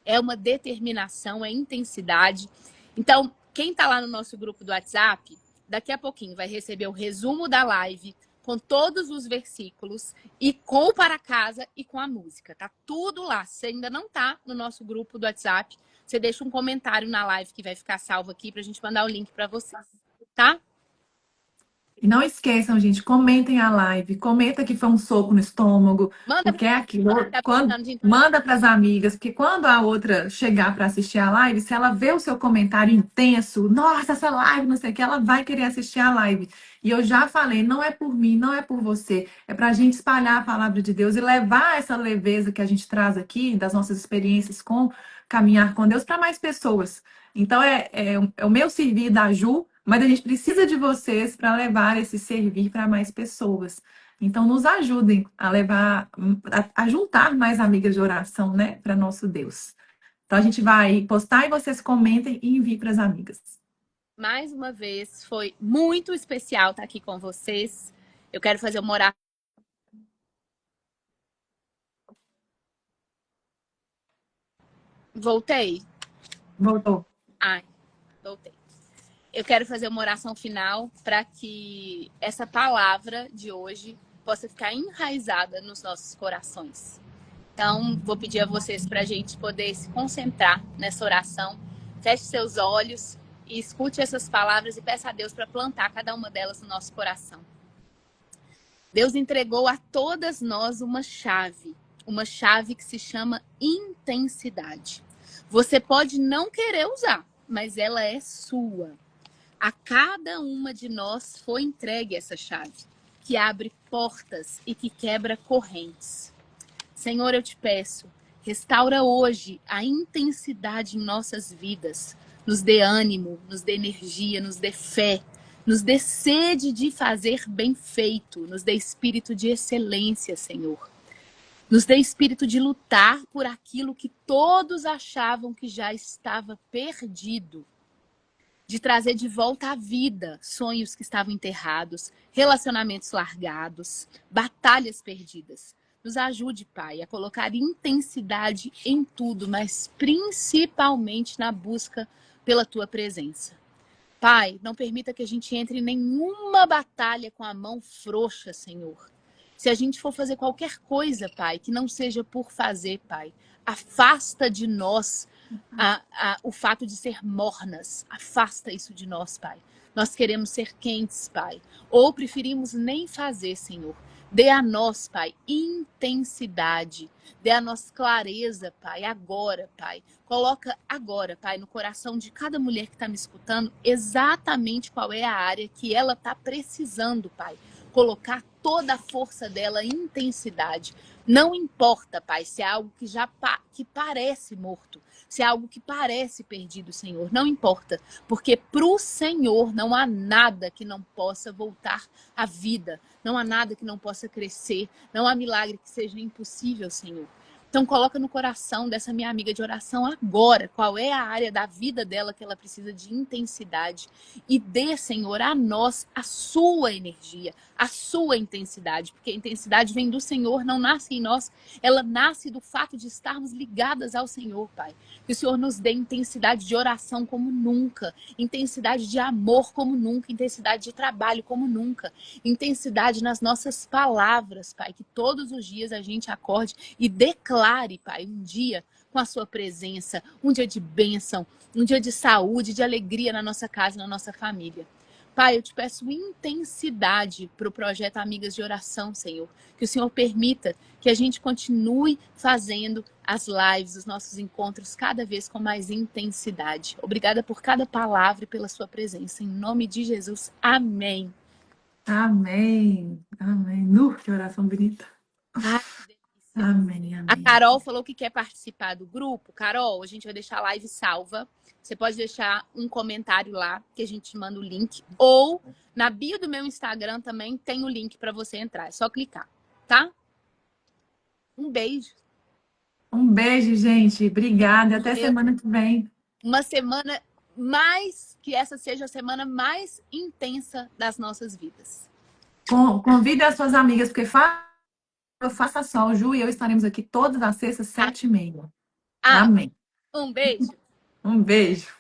É uma determinação, é intensidade. Então, quem está lá no nosso grupo do WhatsApp, daqui a pouquinho vai receber o resumo da live com todos os versículos e com o para casa e com a música. Tá tudo lá. Se ainda não tá no nosso grupo do WhatsApp, você deixa um comentário na live que vai ficar salvo aqui pra gente mandar o link para vocês, tá? E não esqueçam, gente, comentem a live, comenta que foi um soco no estômago, Manda porque é aquilo. tá Quando, precisando de... manda para as amigas, porque quando a outra chegar para assistir a live, se ela vê o seu comentário intenso, nossa, essa live, não sei o que, ela vai querer assistir a live. E eu já falei, não é por mim, não é por você, é para a gente espalhar a palavra de Deus e levar essa leveza que a gente traz aqui, das nossas experiências com caminhar com Deus, para mais pessoas. Então, é o meu servir da Ju, mas a gente precisa de vocês para levar esse servir para mais pessoas. Então, nos ajudem a levar, a juntar mais amigas de oração, né, para nosso Deus. Então, a gente vai postar e vocês comentem e enviem para as amigas. Mais uma vez, foi muito especial estar aqui com vocês. Eu quero fazer uma oração. Voltei? Voltou. Ai, voltei. Eu quero fazer uma oração final para que essa palavra de hoje possa ficar enraizada nos nossos corações. Então, vou pedir a vocês para a gente poder se concentrar nessa oração. Feche seus olhos e escute essas palavras e peça a Deus para plantar cada uma delas no nosso coração. Deus entregou a todas nós uma chave que se chama intensidade. Você pode não querer usar, mas ela é sua. A cada uma de nós foi entregue essa chave, que abre portas e que quebra correntes. Senhor, eu te peço, restaura hoje a intensidade em nossas vidas. Nos dê ânimo, nos dê energia, nos dê fé, nos dê sede de fazer bem feito, nos dê espírito de excelência, Senhor. Nos dê espírito de lutar por aquilo que todos achavam que já estava perdido. De trazer de volta à vida sonhos que estavam enterrados, relacionamentos largados, batalhas perdidas. Nos ajude, Pai, a colocar intensidade em tudo, mas principalmente na busca pela Tua presença. Pai, não permita que a gente entre em nenhuma batalha com a mão frouxa, Senhor. Se a gente for fazer qualquer coisa, Pai, que não seja por fazer, Pai, afasta de nós o fato de ser mornas. Afasta isso de nós, Pai. Nós queremos ser quentes, Pai. Ou preferimos nem fazer, Senhor. Dê a nós, Pai, intensidade. Dê a nós clareza, Pai, agora, Pai. Coloca agora, Pai, no coração de cada mulher que está me escutando, exatamente qual é a área que ela está precisando, Pai. Colocar toda a força dela, intensidade. Não importa, Pai, se é algo que parece morto, se é algo que parece perdido, Senhor. Não importa, porque para o Senhor não há nada que não possa voltar à vida. Não há nada que não possa crescer. Não há milagre que seja impossível, Senhor. Então coloca no coração dessa minha amiga de oração agora qual é a área da vida dela que ela precisa de intensidade. E dê, Senhor, a nós a sua energia, a sua intensidade. Porque a intensidade vem do Senhor, não nasce em nós. Ela nasce do fato de estarmos ligadas ao Senhor, Pai. Que o Senhor nos dê intensidade de oração como nunca. Intensidade de amor como nunca. Intensidade de trabalho como nunca. Intensidade nas nossas palavras, Pai. Que todos os dias a gente acorde e declare, Pai, um dia com a sua presença, um dia de bênção, um dia de saúde, de alegria na nossa casa, na nossa família. Pai, eu te peço intensidade para o projeto Amigas de Oração, Senhor. Que o Senhor permita que a gente continue fazendo as lives, os nossos encontros, cada vez com mais intensidade. Obrigada por cada palavra e pela sua presença. Em nome de Jesus. Amém. Amém. Amém. Que oração bonita. Ai, que delícia. Amém, A amém. Carol falou que quer participar do grupo. Carol, a gente vai deixar a live salva. Você pode deixar um comentário lá, que a gente manda o link. Ou na bio do meu Instagram também tem o link para você entrar. É só clicar, tá? Um beijo. Um beijo, gente. Obrigada. Até semana que vem. Uma semana mais, que essa seja a semana mais intensa das nossas vidas. Convide as suas amigas, porque faça sol. Ju e eu estaremos aqui todas as sextas, 7h30. Amém. Um beijo. Um beijo.